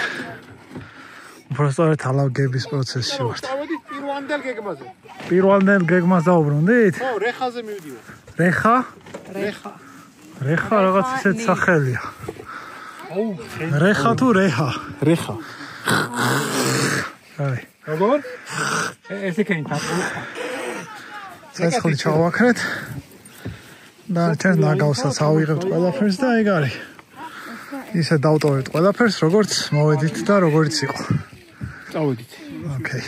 უბრალოდ ალაგების პროცესში ვართ. დავედით პირველამდელ გეგმაზე. პირველამდელ გეგმას დაუბრუნდით? ხო, რეხაზე მივდივარ. რეხა? რეხა რაღაც ისეთ სახელია. რეხა თუ რეჰა? რეხა. აი. როგორ? ეს იქნება თაკო. ცეცხლი ჩავაქრეთ. და ჩვენ ნაგავსაც ავიღებთ ყველაფერს და ეგ არის. ისე დავტოვებთ ყველაფერს, როგორც მოვედით და როგორც იყო. წავედით. ოკეი.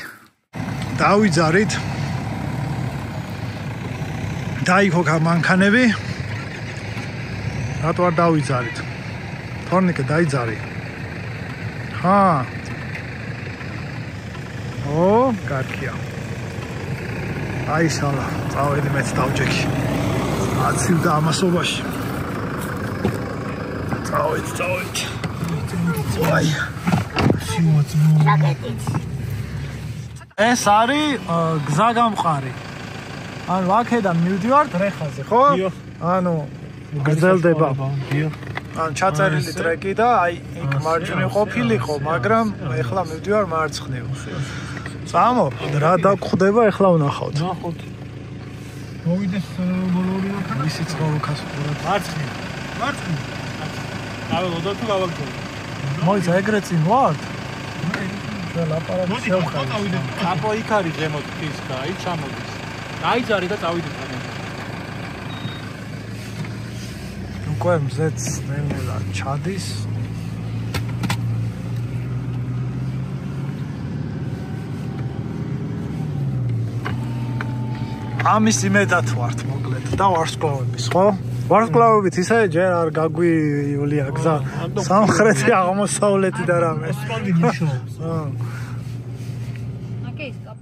დავიძარით. დაიქო გამანქანები. რატო არ დავიძარით? თორნიკე დაიძარი. ხა. ო, კარგია. აი სალა, წავედი მეც დავჯექი. აცილდა ამასობაში. წავედი. აი. ეს არის გზაგამყარი. ანუ აქედან მივდივართ რეხაზე, ხო? ანუ გრძელდება. ან ჩაწერილი ტრეკი და აი იქ მარჯვნივ ყოფილიყო, მაგრამ ეხლა მივდივარ მარცხნივ. წამო, რა დაგხვდება ეხლა ვნახავთ. ნახოთ. მოვიდეს ბოლორი და ისი წყალუქას უყურებთ. მარცხნივ. ავე მოდა თუ გავაგზავნე. მოიცა ეგრე წინ ვართ? ჩვენ აპარატი შევხარით. აპო იქ არის ზემოთ ფისკა, აი ჩამოდის. დაიძარი და წავიდეთ აქედან. უკვე მზეც ნელ-ნელა ჩადის. ამის იმედად ვართ მოკლედ და ვარსკვლავების, ხო? ვარსკვლავებით ისე ჯერ არ გაგვიულია გზა სამხრეთი აღმოსავლეთი და რამე. ასფალტი ნიშნავს. ოკეი, სტოპ.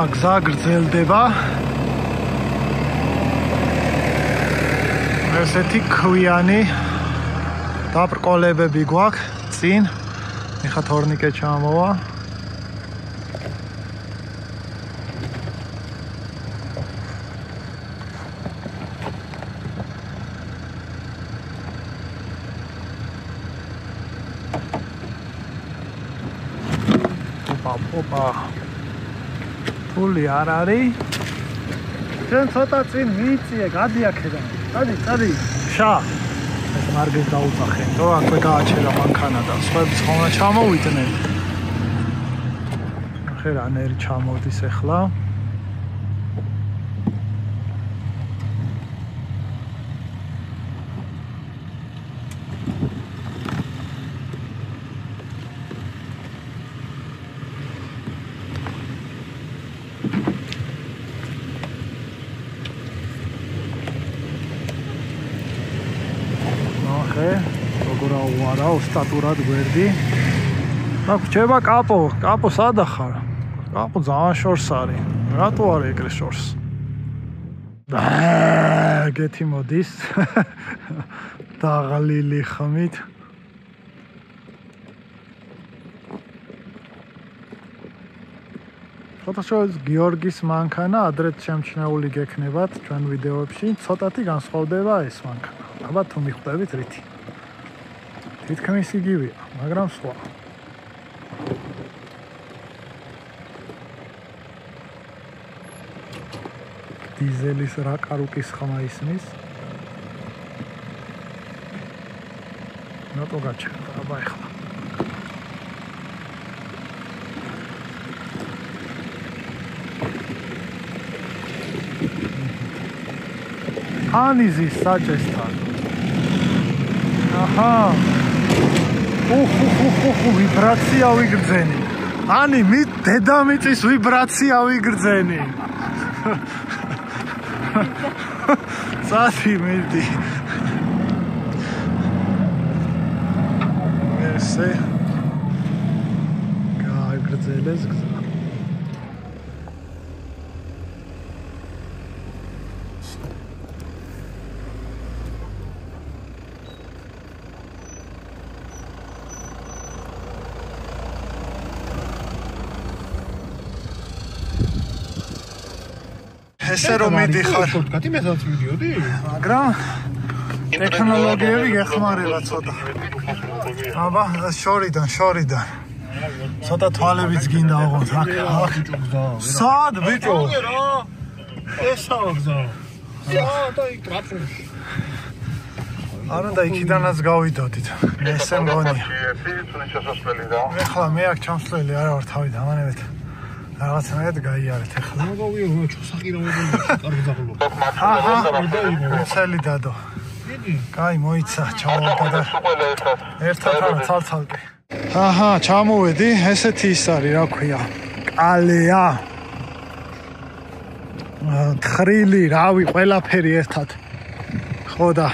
გზა გრძელდება. ესეთი ქვიანი დაბრკოლებები გვაქვს წინ. ეხლა თორნიკე ჩამოვა. ოპა. ფული არ არის. ჩვენ ცოტა წინ მიიწიე, გადი აქედან. Გადი. შა. ეს მარგეს დაუწახე. თო აქვე გააჩერა მანქანა და სხვებს ხომ ჩამოვიდნენ. ახლა რანერი ჩამოდის ახლა. სტატურად გვერდი. და გრჩება კაპო სადა ხარ? კაპო ძალიან შორს არის. რატო არის ეგრე შორს? გეთი მოდის. დაღლილი ხმით. ფოტოშოპის გიორგის მანქანა ადრეთ შემჩნეული გექნებათ ჩვენ ვიდეოებში. ცოტათი განსხვავდება ეს მანქანა. აბა თუ მიხვდებით რითი. თითქმის იგივეა, მაგრამ სხვა. დიზელის რაკარუკის ხმა ისმის. ნატო გაჩერდა, აბა ეხლა. ანიზის საჭესთან. აჰა. ვიბრაცია ვიგრძენი. ანი დედამიწის ვიბრაცია ვიგრძენი. წათი მიდი. ესე გაიგრძელეს გზა. ესე რომ მიდიხარ შორტკატი მესაც მიდიოდი მაგრამ ტექნოლოგიები გეხმარება ცოტა აბა შორიდან ცოტა თვალებიც გინდა ოღონდ აქ სად ბიჭო ესაა გზა და იქ ტრაფიკი არა და იქიდანაც გავიდოდით ესე მგონია ეხლა მე აქ ჩამსვლელი არა ვარ თავი დამანებეთ რაღაცნაირად გაიარეთ ახლა. მოგავიო, ჩოსაყირავებული კარგი ზაღლობა. აჰა, ცელი დადო. დიდი. კაი, მოიცა, ჩამოვიდა. ერთად არა, ცალ-ცალკე. აჰა, ჩამოვედი, ესეთი ის არის, რა ქვია. კალეა. თხრილი, რავი, ყველაფერი ერთად. ხო და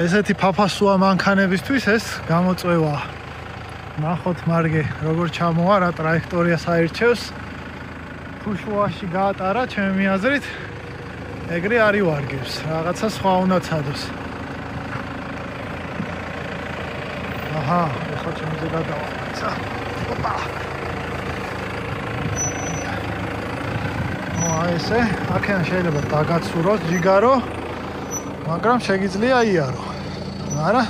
ესეთი ფაფასუა მანქანებისთვის ეს გამოწვევაა. ნახოთ მარგე როგორ ჩამოვა რა ტრაექტორიას აირჩევს თუ შუაში გაატარა ჩემი აზრით ეგრე არ ივარგებს რაღაცა სხვა უნდა ცადოს აჰა ეხლა ჩემზე გადავაცა ოპა ესე აქედან შეიძლება დაგაცუროს ჯიგარო მაგრამ შეგიძლია იარო არა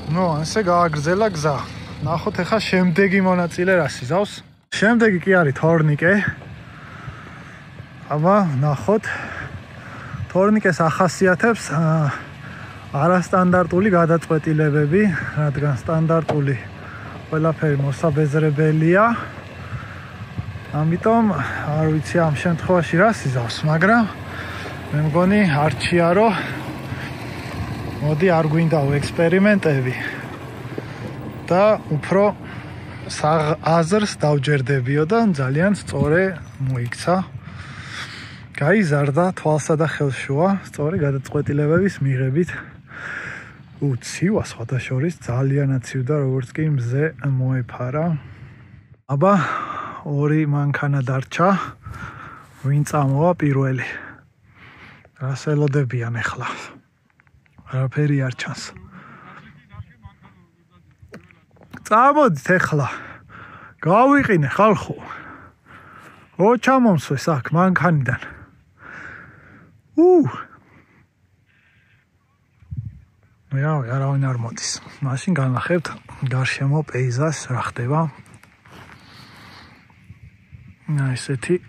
ნუ ასე გააგრძელა გზა. ნახოთ ახლა შემდეგი მონაწილე რას იზავს. შემდეგი კი არის თორნიკე. აბა ნახოთ. თორნიკეს ახასიათებს არასტანდარტული გადაწყვეტილებები, რადგან სტანდარტული ყველაფერი მოსაბეზრებელია. ამიტომ არ ვიცი ამ შემთხვევაში რას იზავს, მაგრამ მე მგონი არჩიარო მოდი არ გვინდაო ექსპერიმენტები და უფრო აზრს დავჯერდებიო და ძალიან სწორე მოიქცა. გაიზარდა თვალსა და ხელშუა სწორი გადაწყვეტილებების მიღებით. უცივა სხვადასხვა ძალიანაც ივდა როგორც კი მზე მოეფარა. აბა ორი მანქანა დარჩა. ვინ წამოვა პირველი? რას ელოდებიან ახლა? არაფერი არ ჩანს. წამოდით ახლა. გავიყინე ხალხო. ო ჩამომსვეს აქ მანქანიდან. არავინ არ მოდის. მაშინ განახებთ გარშემო პეიზაჟს რა ხდება. ესეთი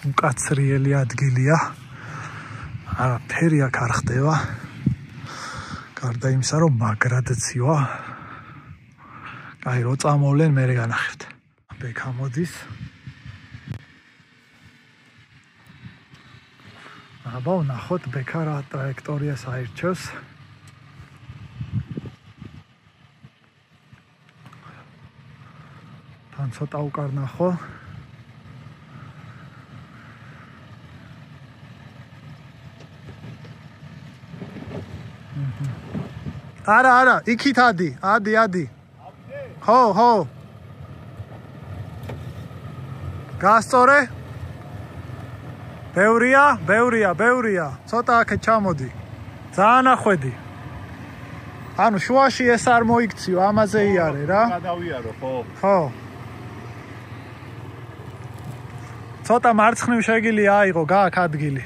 უკაცრიელი ადგილია. არაფერი აქ არ ხდება. გარდა იმისა, რომ მაგრად ცივა. აი, რო წამოვლენ, მე განახებთ. ბექა მოდის. აბა, ნახოთ ბექა რა ტრაექტორიას აირჩევს. თან ცოტა უკარნახო. არა, იქით ადი. ხო. გასწორე? ბევრია. ცოტა აქეთ ჩამოდი. ძალიან ახვედი. ანუ შუაში ეს არ მოიქციო, ამაზე იარე რა. გადავიარო, ხო. ცოტა მარცხნივ შეგილი აიღო, გააქ ადგილი.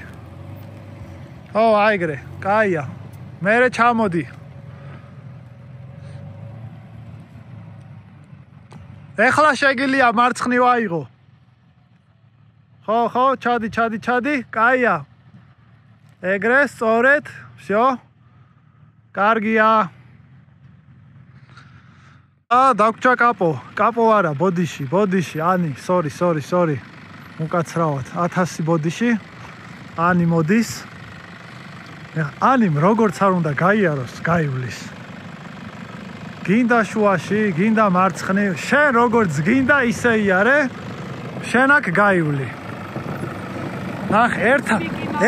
ხო, აიგრე, კაია. მერე ჩამოდი. ეხლა შეგილია მარცხნივ აიღო. ხო, ჩადი. კაია. ეგრე, სწორედ. всё. კარგია. დაგჭა კაპო არა, ბოდიში, ანი, sorry. უკაცრავად, 1000 ბოდიში. ანი მოდის. ანიმ როგორც არ უნდა გაიაროს, გაივლის. გინდა შუაში, გინდა მარცხნივ, შენ როგორც გინდა ისე იარე, შენ აქ გაივლი. ნახ,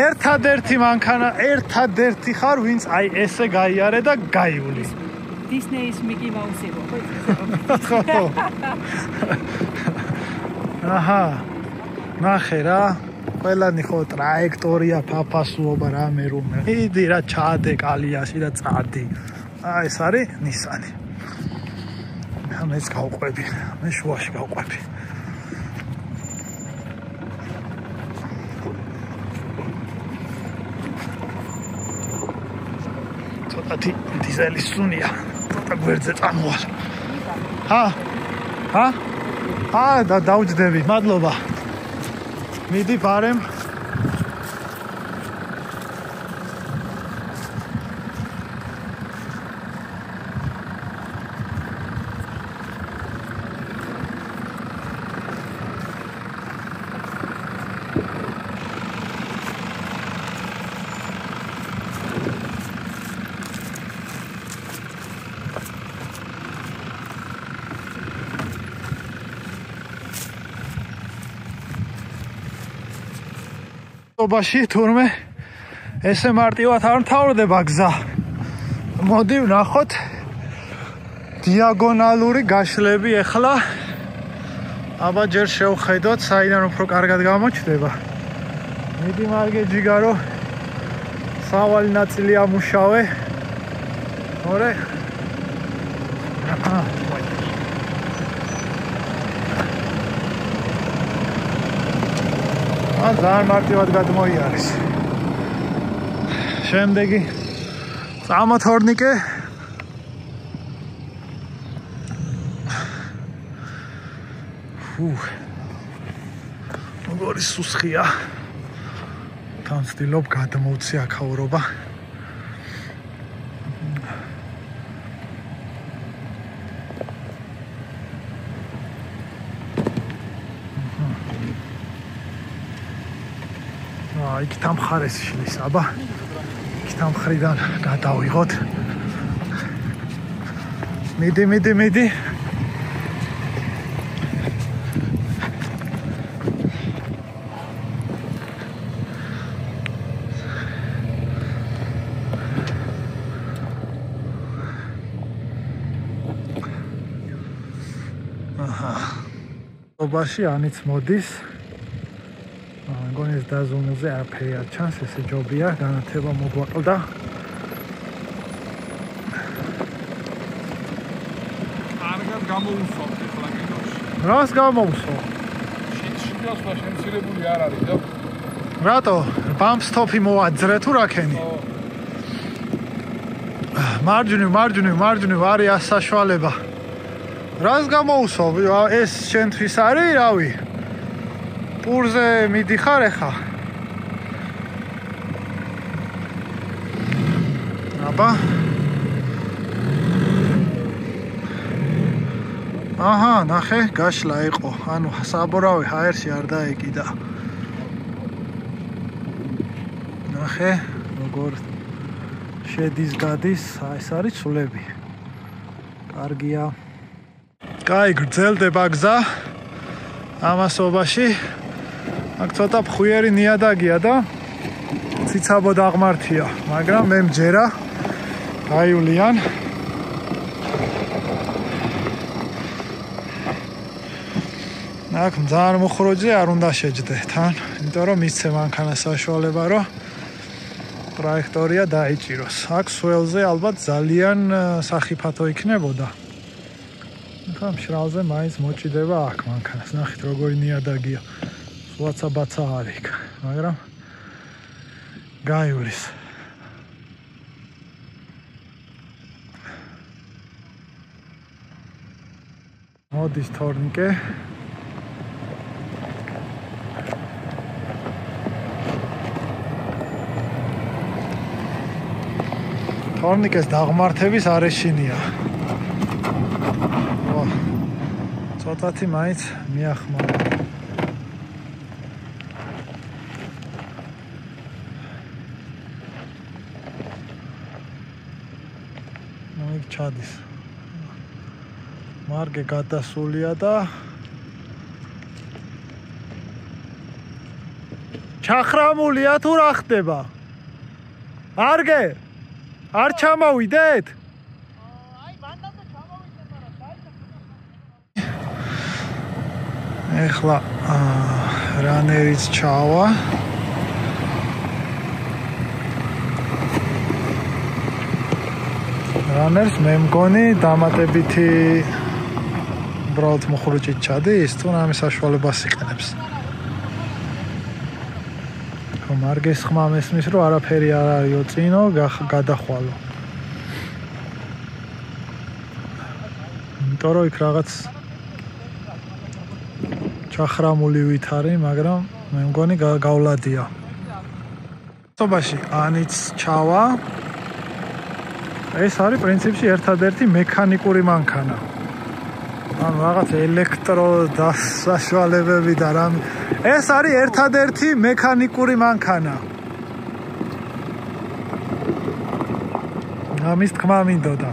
ერთადერთი მანქანა, ერთადერთი ხარ, ვინც აი ესე გაიარე და გაივლი. Disney's Mickey Mouse იყო, ხო. აჰა. ნახე რა, ყველანი ხო ტრაექტორია, ფაფასუობა რამე რომე. იდი რა ჩადე კალიაში და წადი. ეს არის ნისანი. მეც გავყვები, მე შუაში გავყვები. ცოტათი დიზელის სუნია, ცოტა გვერდზე წამოვალ. და დაუჯდები, მადლობა. მიდი ბარემ. ობაში თურმე ესე მარტივად არ მთავრდება გზა. მოდი ვნახოთ დიაგონალური გაშლები ახლა. აბა ჯერ შევხედოთ, საიდან უფრო კარგად გამოჩნდება. მიდი მარგე ჯიგარო. სავალი ნაწილი ამუშავე. ორე. ძალიან მარტივად გადმოიარეს. შემდეგი წამოთორნიკე. როგორი სუსხია. თან ვცდილობ გადმოვცი აქაურობა. იქ თამხარეს შლის, აბა. იქ თამხრიდან გადავიღოთ. მიდი. ობაში ანიც მოდის. მგონი ეს დაზუნულზე არაფერი არ ჩანს, ესე ჯობია, განათება მოგვაყლდა. კარგად გამოუსვამთ ახლა კინოში. რას გამოუსვა? შინშილოსვა შემცირებული არ არის და რატო? ბამპ სტოპი მოაძრე თუ რაკენი? მარჯვნივ არის საშუალება. რას გამოუსვა? ეს შენთვის არის, რავი? პურზე მიდიხარ ახლა? აბა. აჰა, ნახე, გაშლა იყო. ანუ საბორავი ჰაერში არ დაეკიდა. ნახე, როგორ შედის გადის, ეს არის სულები. კარგია. კაი, გრძელდება გზა. ამასობაში აქ ცოტა ფხვიერი ნიადაგია და ციცაბო დაღმართია, მაგრამ მე მჯერა გაივლიან. აქ ძალიან მუხროძე არ უნდა შეჯდე თან, იმიტომ რომ მისცე მანქანა საშუალება, რომ ტრაექტორია დაიჭიროს. აქ სველზე ალბათ ძალიან სახიფათო იქნებოდა. ხომ შრალზე მაინც მოჭიდება აქ მანქანას. ნახეთ როგორი ნიადაგია. სულაცა ბაცა არის იქ, მაგრამ გაივლის. მოდის თორნიკე. თორნიკეს დაღმართების არეშინია. ცოტათი მაინც მიახმარა. იქ ჩადის. მარგე გადასულია და ჩახრამულია თუ რა ხდება? მარგე არ ჩამოვიდეთ? აი მანდაზე ჩამოვიდეთ, მაგრამ დაიწყო. ეხლა რანერიც ჩავა. რანერს მე მგონი დამატებითი უბრალოდ მოხრუჭით ჩადის, თუ რამე საშუალებას იყენებს. მარგეს ხმა მესმის, რომ არაფერი არ არისო წინო, გადახვალო. იმიტომ რომ იქ რაღაც ჩახრამული ვით არის, მაგრამ მე მგონი გავლადია. სობაში ანიც ჩავა. ეს არის პრინციპში ერთადერთი მექანიკური მანქანა. ანუ რაღაც ელექტრო დასაშუალებები და რამ. ეს არის ერთადერთი მექანიკური მანქანა. ამის თქმა მინდოდა.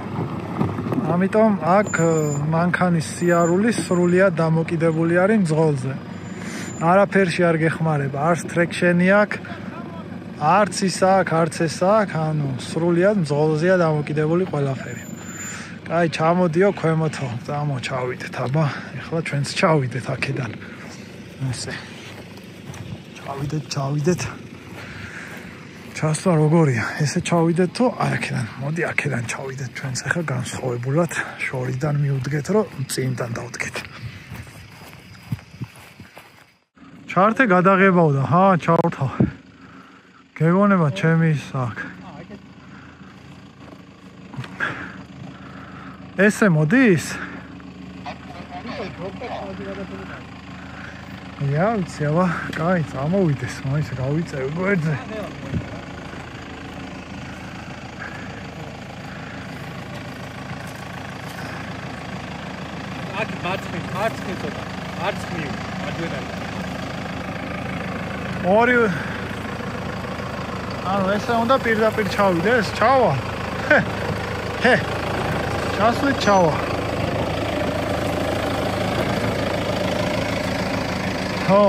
ამიტომ აქ მანქანის სიარული სრულიად დამოკიდებული არის მძღოლზე. არაფერში არ გეხმარება, არც ტრექშენი აქვს, არც ის აქვს, არც ეს აქვს, ანუ სრულიად მძღოლზეა დამოკიდებული ყველაფერი. კაი, ჩამოდიო ქვემოთო, წამოჩავიდეთ, აბა, ეხლა ჩვენც ჩავიდეთ აქედან. ესე. ჩავიდეთ. ჩასვლა როგორია? ესე ჩავიდეთ თუ არ აქედან? მოდი აქედან ჩავიდეთ ჩვენც ახლა განსხვავებულად შორიდან მივდგეთ, რომ წინიდან დავდგეთ. ჩარტე გადაღებავდა, ჰა, ჩავთავ. გეგონება ჩემი ის აქ. ესე მოდის? Ja, ვიცი, აბა, კაი, წამოვიდეს, მაინც გავიწევ გვერდზე. აქ მარცხნივ ცოტა, მარცხნივ, აჯვენალი. ორი ანუ ესე უნდა პირდაპირ ჩავიდეს, ჩავა. ჰე. ჩასვლით ჩავა. ხო.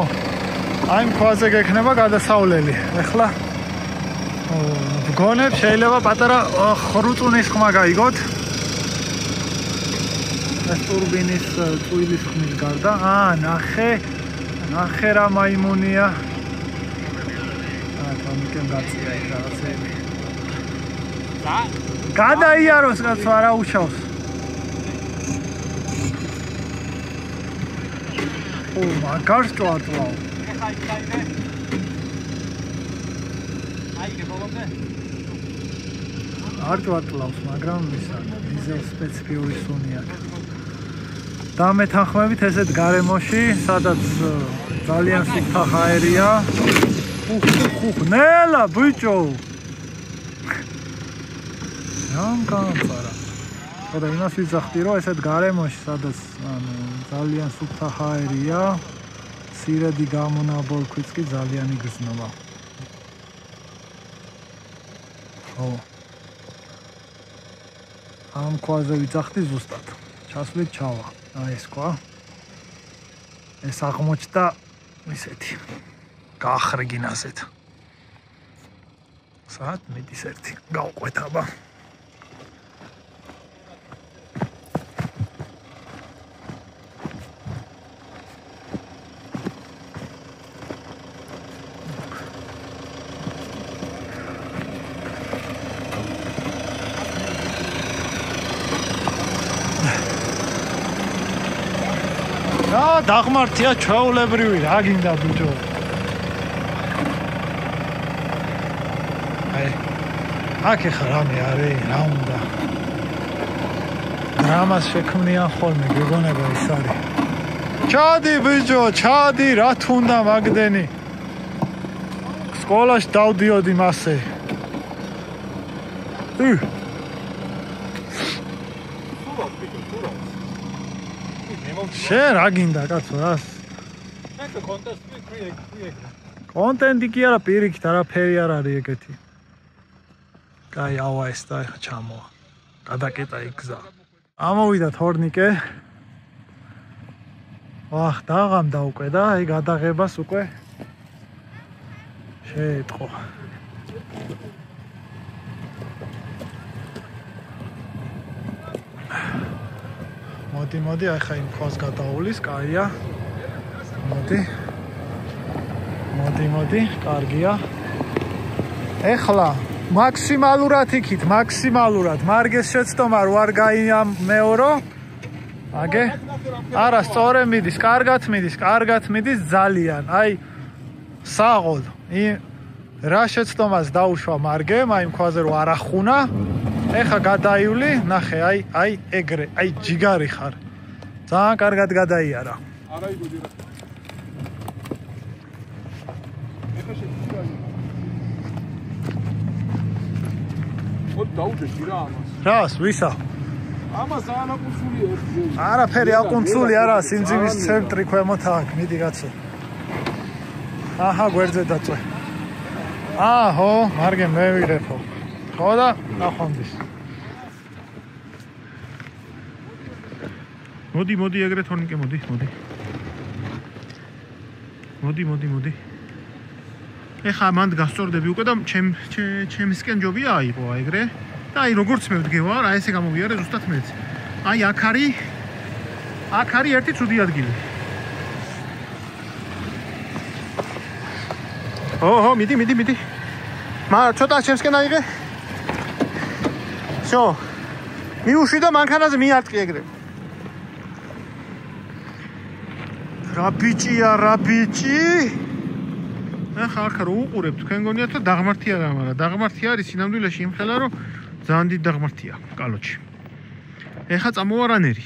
აი მქვაზე გექნება გადასავლელი. ეხლა გონებ შეიძლება პატარა ხრუწუნის ხმა გაიგოთ. ეს ტურბინის წვილის ხმის გარდა. ნახე რა მაიმუნია. თამიკენ გაწია იქ რაღაცები. გადაიაროს კაცო, არა უშავს. მაგარს ჭვატლავ. არ ჭვატლავს, მაგრამ ისა დიზელ სპეციფიური სუნი აქვს. დამეთანხმებით ესეთ გარემოში, სადაც ძალიან სუფთა ჰაერია. ნელა ბიჭო. რამ გამწარა. ხოდა იმას ვიძახდი, რომ ესეთ გარემოში, სადაც ძალიან სუფთა ჰაერია, სირედი გამონაბოლქვიც კი ძალიან იგრძნობა. ხო. ამ ქვაზე ვიძახდი ზუსტად. ჩასვლით ჩავა. აი ეს ქვა. ეს აღმოჩნდა ისეთი. გაახრიგინასეთ. საათ მიდის ერთი. გავყვეთაბა. დაღმართია ჩვეულებრივი, რა გინდა ბიჭო? აი, აქ ხა რამე არის, რა უნდა? დრამას შექმნიან ხოლმე, გეგონება ის არის. ჩადი ბიჭო, ჩადი, რა თუნდა მაგდენი? სკოლაში დავდიოდი მასე. შენ რა გინდა კაცო რას? შენ კონტენტი ქვია. კონტენტი კი არა, პირიქით არაფერი არ არის ეგეთი. კაი, ავა ეს და ეხა ჩამოვა. გადაკეტა იგზა. ამოვიდა თორნიკე. ვახ, დაღამდა უკვე და აი გადაღებას უკვე შეეტყო. მოდი, ახლა იმ ქვას გადაულის, კაია. მოდი, კარგია. ეხლა მაქსიმალურად იქით, მაქსიმალურად. მარგეს შეცდომა რო არ გაიმეორო. აგე? არა, სწორე მიდის, კარგად მიდის ძალიან. აი საღოლ. რა შეცდომას დაუშვა მარგემ, აი იმ ქვაზე რო არ ახუნა. ეხა გადაივლი, ნახე, აი ეგრე, აი ჯიგარი ხარ. ძალიან კარგად გადაიარა. არა იგოდი რა. ეხა შეგვიძლია. მოდი დაუჯეში რა ამას. რას, ვისა? ამას ძალიან აკუნცულია ერთი. არაფერი აკუნცული არა, სიმძიმის ცენტრი ქვემოთ აქ, მიდი კაცო. აჰა, გვერდზე დაწვე. აჰო, მარგე მე ვიღებო. ხო და ნახვამდის. მოდი ეგრე თორნიკე მოდი. მოდი. ეხა მანდ გასწორდები უკვე და ჩემისკენ ჯობია აიყო ეგრე. და აი როგორც მე ვდგევარ, აი ესე გამოვიარე ზუსტად მეც. აი აქ არის ერთი ცუდი ადგილი. ოჰო, მიდი. ცოტა ჩემსკენ აიღე. всё. მიუშვი და მანქანაზე მიარტყი ეგრე. რა ბიჭი? ახლა აქ რო უყურებ, თქვენ გონიათ რომ დაღმართი არა, მაგრამ დაღმართი არის სინამდვილეში იმხელა რომ ძალიან დიდი დაღმართია კალოჩი. ეხლა წამოვა რანერი.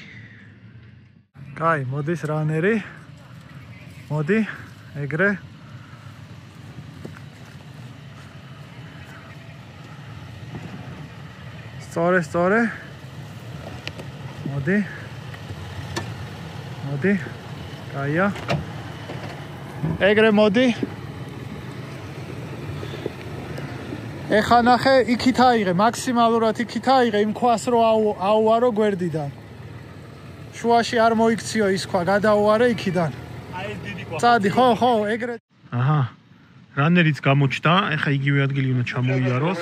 კაი, მოდის რანერი. მოდი, ეგრე. სწორე. მოდი. კაია. ეგრე მოდი. ეხა ნახე, იქით აიღე, მაქსიმალურად იქით აიღე, იმ ქვას რო აუარო გვერდიდან. შუაში არ მოიქციო ის ქვა, გადაუარე იქიდან. აი ეს დიდი ქვა. წადი, ხო, ეგრე. აჰა. რანერიც გამოჩნდა, ეხა იგივე ადგილი უნდა ჩამოიაროს.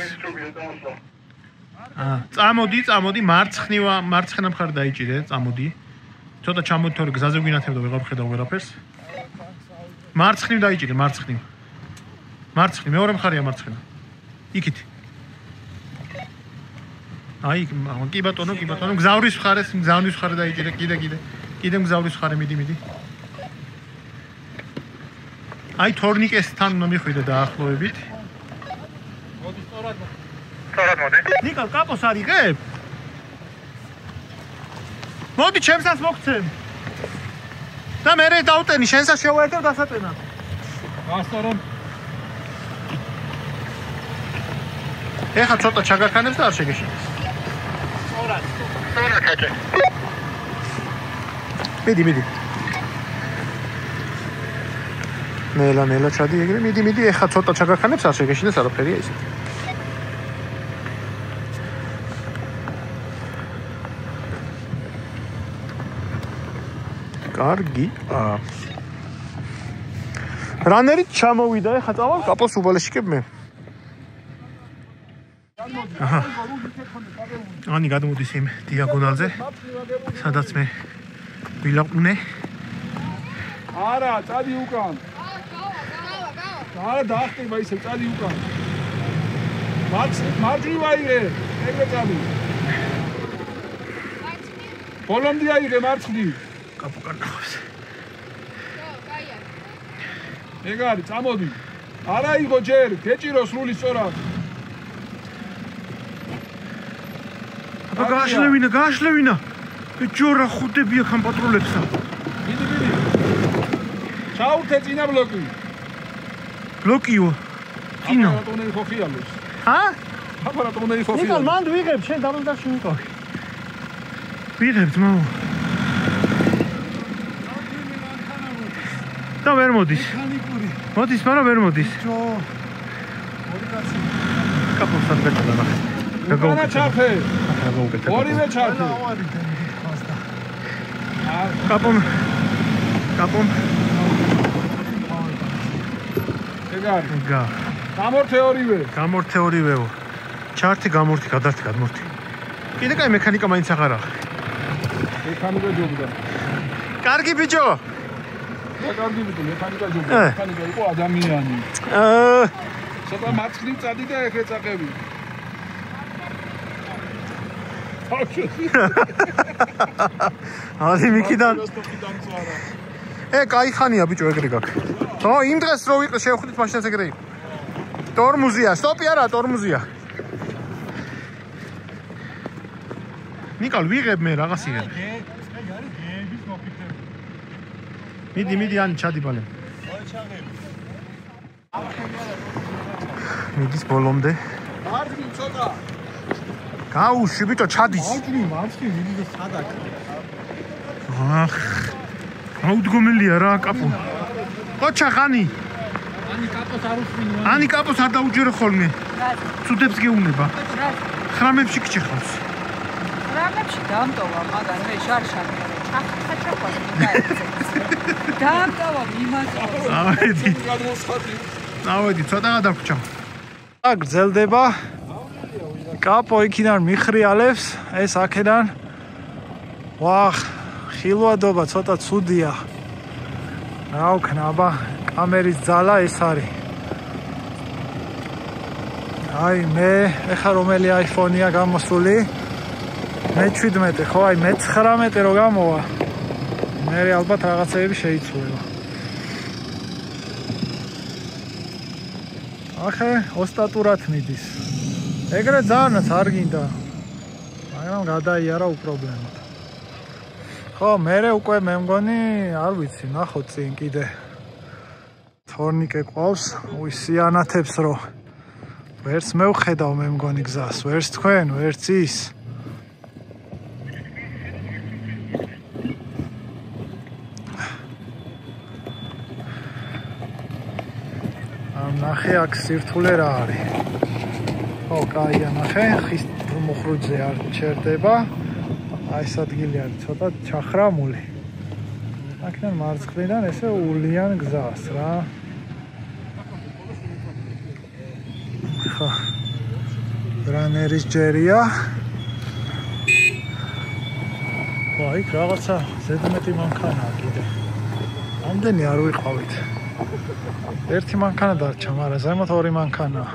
წამოდი, მარცხენა მხარე დაიჭირე, წამოდი. ცოტა ჩამოდი, თორე გზაზე ვგინათებდა, ვეღარ ვხედავ ვერაფერს. მარცხნივ დაიჭირე, მარცხნივ. მეორე მხარეა მარცხენა. იქით. აი, კი ბატონო, გზავრის მხარე დაიჭირე, კიდე გზავრის მხარე მიდი. აი, თორნიკესთან უნდა მიხვიდე დაახლოებით. მოდი სწორად მოდი. ნიკოლ, კაპოს არიღებ? მოდი, ჩემსაც მოგცემ. და მე დავტენი, შენსაც შევაერთებ დასატენად. გასწორებ. ეხლა ცოტა ჩაგაქანებს და არ შეგეშინდეს. სწორად ხაჭე. მიდი. ნელა ჩადი ეგრე, მიდი, ეხლა ცოტა ჩაგაქანებს არ შეგეშინდეს არაფერია ისე. კარგი. რანერით ჩამოვიდა, ეხლა წავალ კაპოს უბალეშიკებ მე. აჰა. ანი გადმოდის იმ დიაგონალზე, სადაც მე ვილაყუნე. არა, წადი უკან. არა, დაახტება ისე, წადი უკან. მარჯვნივ აიღე, ეგრე წადი. ბოლომდე აიღე მარცხნივ. კაპო კარნახავს. ეგ არის, წამოდი. არა იღო ჯერ, გეჭირო სრული სწორად. აბა გააშლევინა. ეჯორა ხუდებია ხან პატრულებსა. მიდი. ჩაურთე წინა ბლოკი. ბლოკიო. კინო. აპარატონერი ხოხიალოს. აპარატონერი ხოხიალოს. ნიკოლ, მანდ ვიღებ, შენ დამონტაჟში მიყავი. ვიღებთ, მამა. და ვერ მოდის. მოდის, მაგრამ ვერ მოდის. ორი კაცი. კაპოს ადგაჭდა ნახე. უკანა ჩაფე. გაგაუკეთე. ორივე ჩაფე. კაპომ. ეგ არის. გა. გამორთე ორივეო. ჩარტი გამორთი, გადართი, გადმორთი. კიდე კაი მექანიკა მაინც აღარა. მექანიკა ჯობდა. კარგი ბიჭო. კარგი ბიჭო, მექანიკა ჯობდა. მექანიკა იყო ადამიანი. ცოტა მარცხნივ წადი და ეხე წაყევი. ალი მიქიდან. კაი ხანია ბიჭო ეგრე გაქვს. იმ დღეს რო ვიყო შევხვდით მაშინაც ეგრე იყო. ტორმუზია, სტოპი არა, ტორმუზია. ნიკოლ ვიღებ მე რაღაც იღებ. მიდი ანი ჩადიბალე. მიდის ბოლომდე. მარჯვნივ ცოტა. გაუში ბიჭო ჩადის. მარცხნივ მიდი და სადაკ. აუდგომელია რა კაპო. ყოჩა ხანი. ანი კაპოს არ დაუჯერო ხოლმე. ცუდებს გეუნება. 9-ში გჭირავს. 9-ში დამტოვა, მაგარ მე შარშანი. ჩახა. დამტოვა იმას. ავედი, ცოტა გადაგვრჩა. გრძელდება. კაპო იქიდან მიხრიალებს, ეს აქედან. ვახ, ხილვადობა ცოტა ცუდია. რა ვქნა, აბა, კამერის ძალა ეს არის. აი მე, ეხა რომელი iPhone-ია გამოსული? მე 17, ხო, აი მე 19 რო გამოვა. მე ალბათ რაღაცეები შეიცვლება. ახე, ოსტატურად მიდის. ეგრე ძალიანაც არ გინდა. მაგრამ გადაიარა უპრობლემოდ. ხო, მერე უკვე მე მგონი, არ ვიცი, ნახოთ წინ კიდე. თორნიკე ყავს, უისიანათებს რო. ვერც მე ვხედავ მე მგონი გზას, ვერც თქვენ, ვერც ის. ნახე აქ სირთულე რა არის. ხო, კაია ნახე, ხის მოხრუძე არ ჩერდება. აი ეს ადგილი არის ცოტა ჩახრამული. აქედან მარცხნიდან ესე ულიან გზას რა. ხო. რანერის ჯერია. ხო, იქ რაღაცა ზედმეტი მანქანაა კიდე. ამდენი არ ვიყავით. ერთი მანქანა დარჩა, მაგრამ ზემოთ ორი მანქანაა.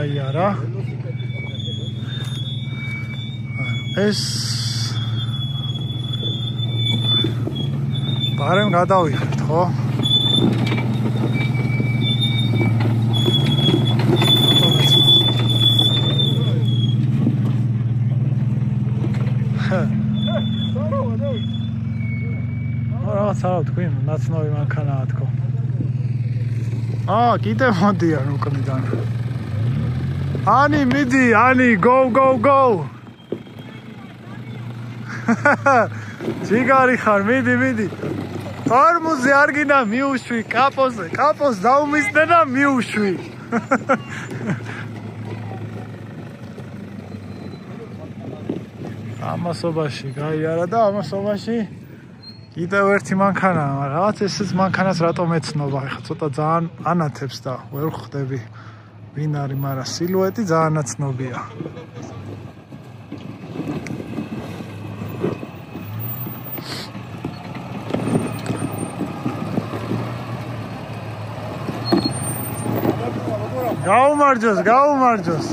აი არა. ეს ბარემ გადავიხეთ, ხო? რაღაც არა თქვი, ნაცნობი მანქანაა თქო. კიდე მოდიან უკნიდან. Ani, მიდი, Ani, go. ჯიგარი ხარ, მიდი. თორმუზე არ გინდა მიუშვი, კაპოს დაუმისდე და მიუშვი. ამასობაში გაიარა და ამასობაში კიდევ ერთი მანქანაა, მაგრამ რაღაც ესეც მანქანას რატომ ეცნობა, ეხლა ცოტა ძალიან ანათებს და ვერ ხვდები ვინ არის, მაგრამ სილუეტი ძალიან ცნობია. გაუმარჯოს.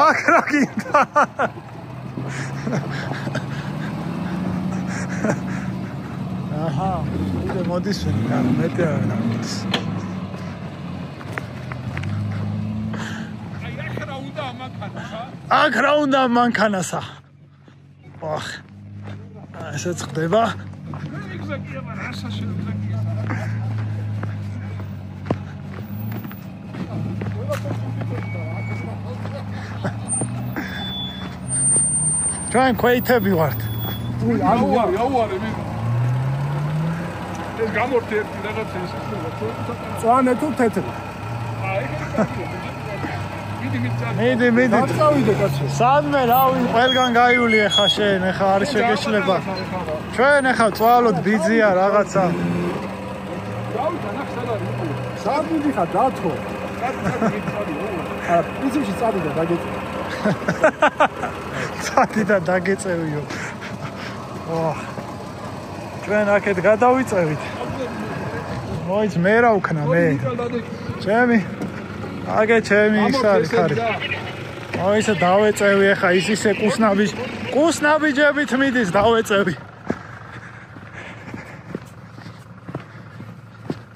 აქ რა გინდა? აჰა, უდე მოდის ვინი, მეტი არ არის. აქ რა უნდა მანქანასა? ოხ. ესეც ხდება. ჩვენ ქვეითები ვართ. აუარე მე. ეს გამორთი ერთი რაღაცა ის ხდება. წვანე თუ თეთრი? მიდი. წავიდე კაცო. სადმე რავი, ყველგან გაიული ეხა შენ, ეხა არის შეგეშლება. ჩვენ ეხა წვალოთ ბიძია რაღაცა. რავი, თანახ სად არის? სად მიდიხარ დათო? ისიც წავიდე დაგეწე. წადი და დაგეწევიო. ჩვენ აქეთ გადავიწევით. მოიც მე რა ვქნა მე. ჩემი ის არის ხარი. ისე დავეწევი ახლა ისე კუსნაბიჯებით მიდის დავეწევი.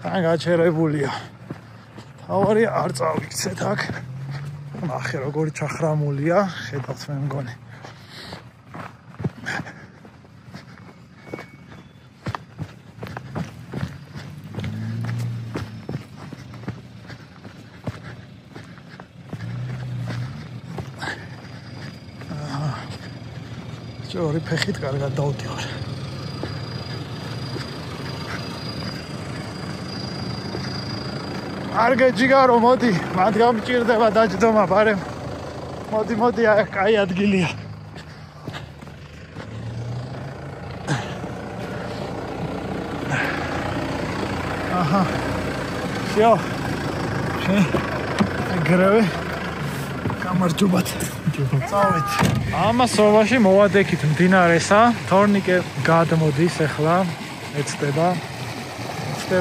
თან გაჩერებულია. თავარი არ წავიქცეთ აქ. ნახე როგორი ჩახრამულია, ხედავთ მე მგონი. ორი ფეხით კარგად დავდივარ. არგე ჯიგარო მოდი, მათ გამჭირდება დაჯდომა ბარემ. მოდი, აი კაი ადგილია. აჰა. всё. გრევე. გამარჯობათ. წავით. ამასობაში მოვადექით მდინარესა, თორნიკე გადმოდის ახლა, ეცდება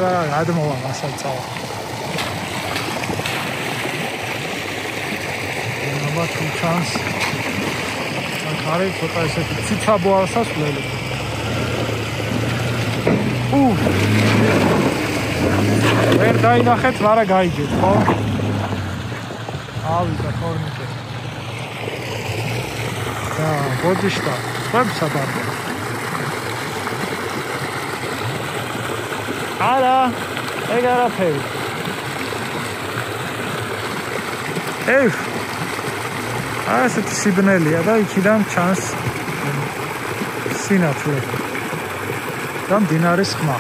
რა გადმოვა მასაც წავა. აბა თუ ჩანს. ახალი ცოტა ესეთი ციცაბოა სასვლელი. ვერ დაინახეთ, მაგრამ გაიგეთ, ხო? ავიდა თორნიკე. ბოდიშტა, ხებსა ბარბო. არა, ეგ არაფერი. ასეთი სიბნელია და იქიდან ჩანს სინათლე. და მდინარის ხმა.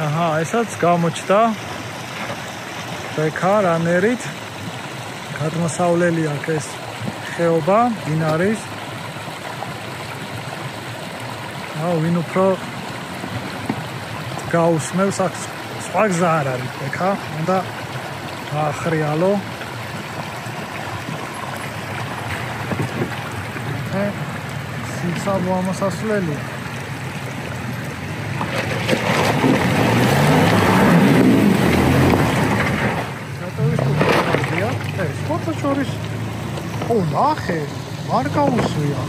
აჰა, ესაც გამოჩნდა. ბექა რანერით. გადმოსავლელი აქ ეს ხეობა, მდინარის. ვინ უფრო გაუსმევს აქ სხვა გზა არ არის, ეხა უნდა ახრიალო. სიცაბო ამასასვლელი. სპორტა შორის ნახე, არ გაუსვია.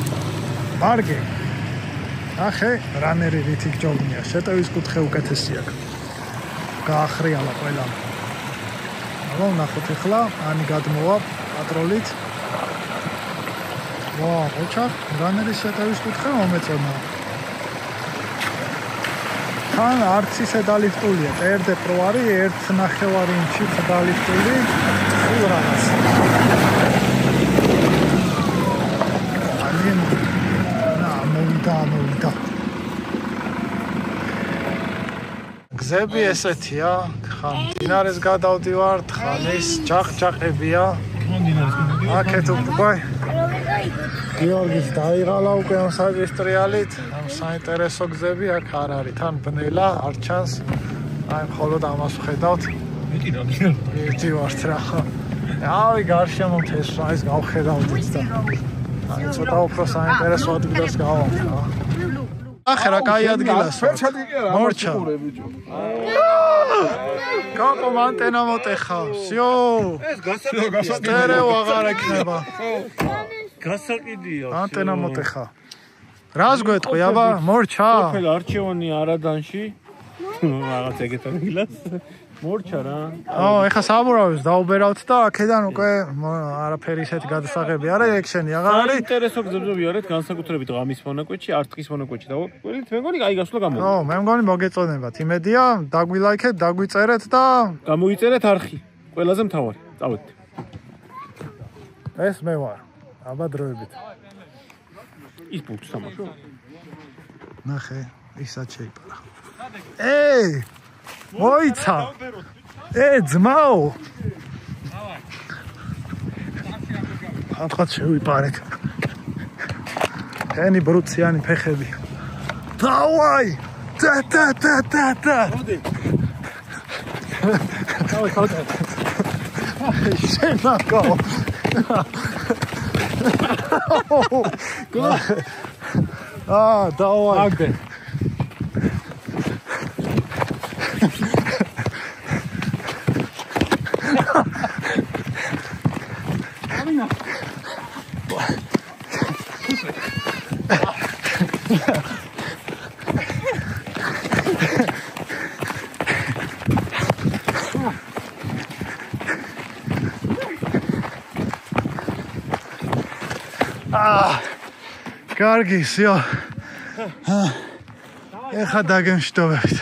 მარგე. ნახე, რანერი რითი გჯობნია, შეტევის კუთხე უკეთესია. გაახრიალა ყველა. აბა ნახოთ ახლა, ანი გადმოვა პატროლით. ვა, ოჩახ, რანერი შეტევის კუთხე მომეწონა. თან არც ისე დალიფტულია. წერდე პრო არის 1.5 ინჩით დალიფტული. სულ რაღაც. მოვიდა. გზები ესეთია. ხან დინარეს გადავდივართ, ხან ეს ჯაყჯაყებია. აქეთ უკვე გიორგის დაიღალა უკვე ამ საგესტრიალით. ამ საინტერესო გზები აქ არ არის. თან ბნელა არ ჩანს. აი მხოლოდ ამას ვხედავთ. მეტი ვართ რა. აი გარშემო თესვა ეს გავხედავდით და აი ცოტა უფრო საინტერესო ადგილას გავავთ რა. ახლა რა კაი ადგილას მორჩა. კაკო მანტენა მოტეხა. სიო. ეს გასაყიდია. აღარ ექნება. გასაყიდია. მანტენა მოტეხა. რას გვეტყვი აბა მორჩა? სოფელ არჩევანი არადანში. რაღაც ეგეთ ადგილას. მორჩა რა. ეხა საბურავებს დაუბერავთ და აქედან უკვე არაფერი ისეთი გადასაღები არა ეგ შენი აღარ არის. საინტერესო გზები ვიარეთ განსაკუთრებით ღამის მონაკვეთში, არტყის მონაკვეთში და ყველით მე მგონი აი გასვლა გამოვა. მე მგონი მოგეწონებათ. იმედია დაგვილაიქეთ, დაგვიწერეთ და გამოიწერეთ არხი. ყველაზე მთავარი. წავედით. ეს მე ვარ. აბა დროებით. ის პუნქტი სამაშო. ნახე, ისაც შეიპარა. მოიცა. ძმაო. ხათხათ შევიპარეთ. ენი ბრუციანი ფეხები. დავაი! და. დავაი. შენაკო. დავაი. აგდე. კარგი, სიო. ეხა დაგემშვიდობებით.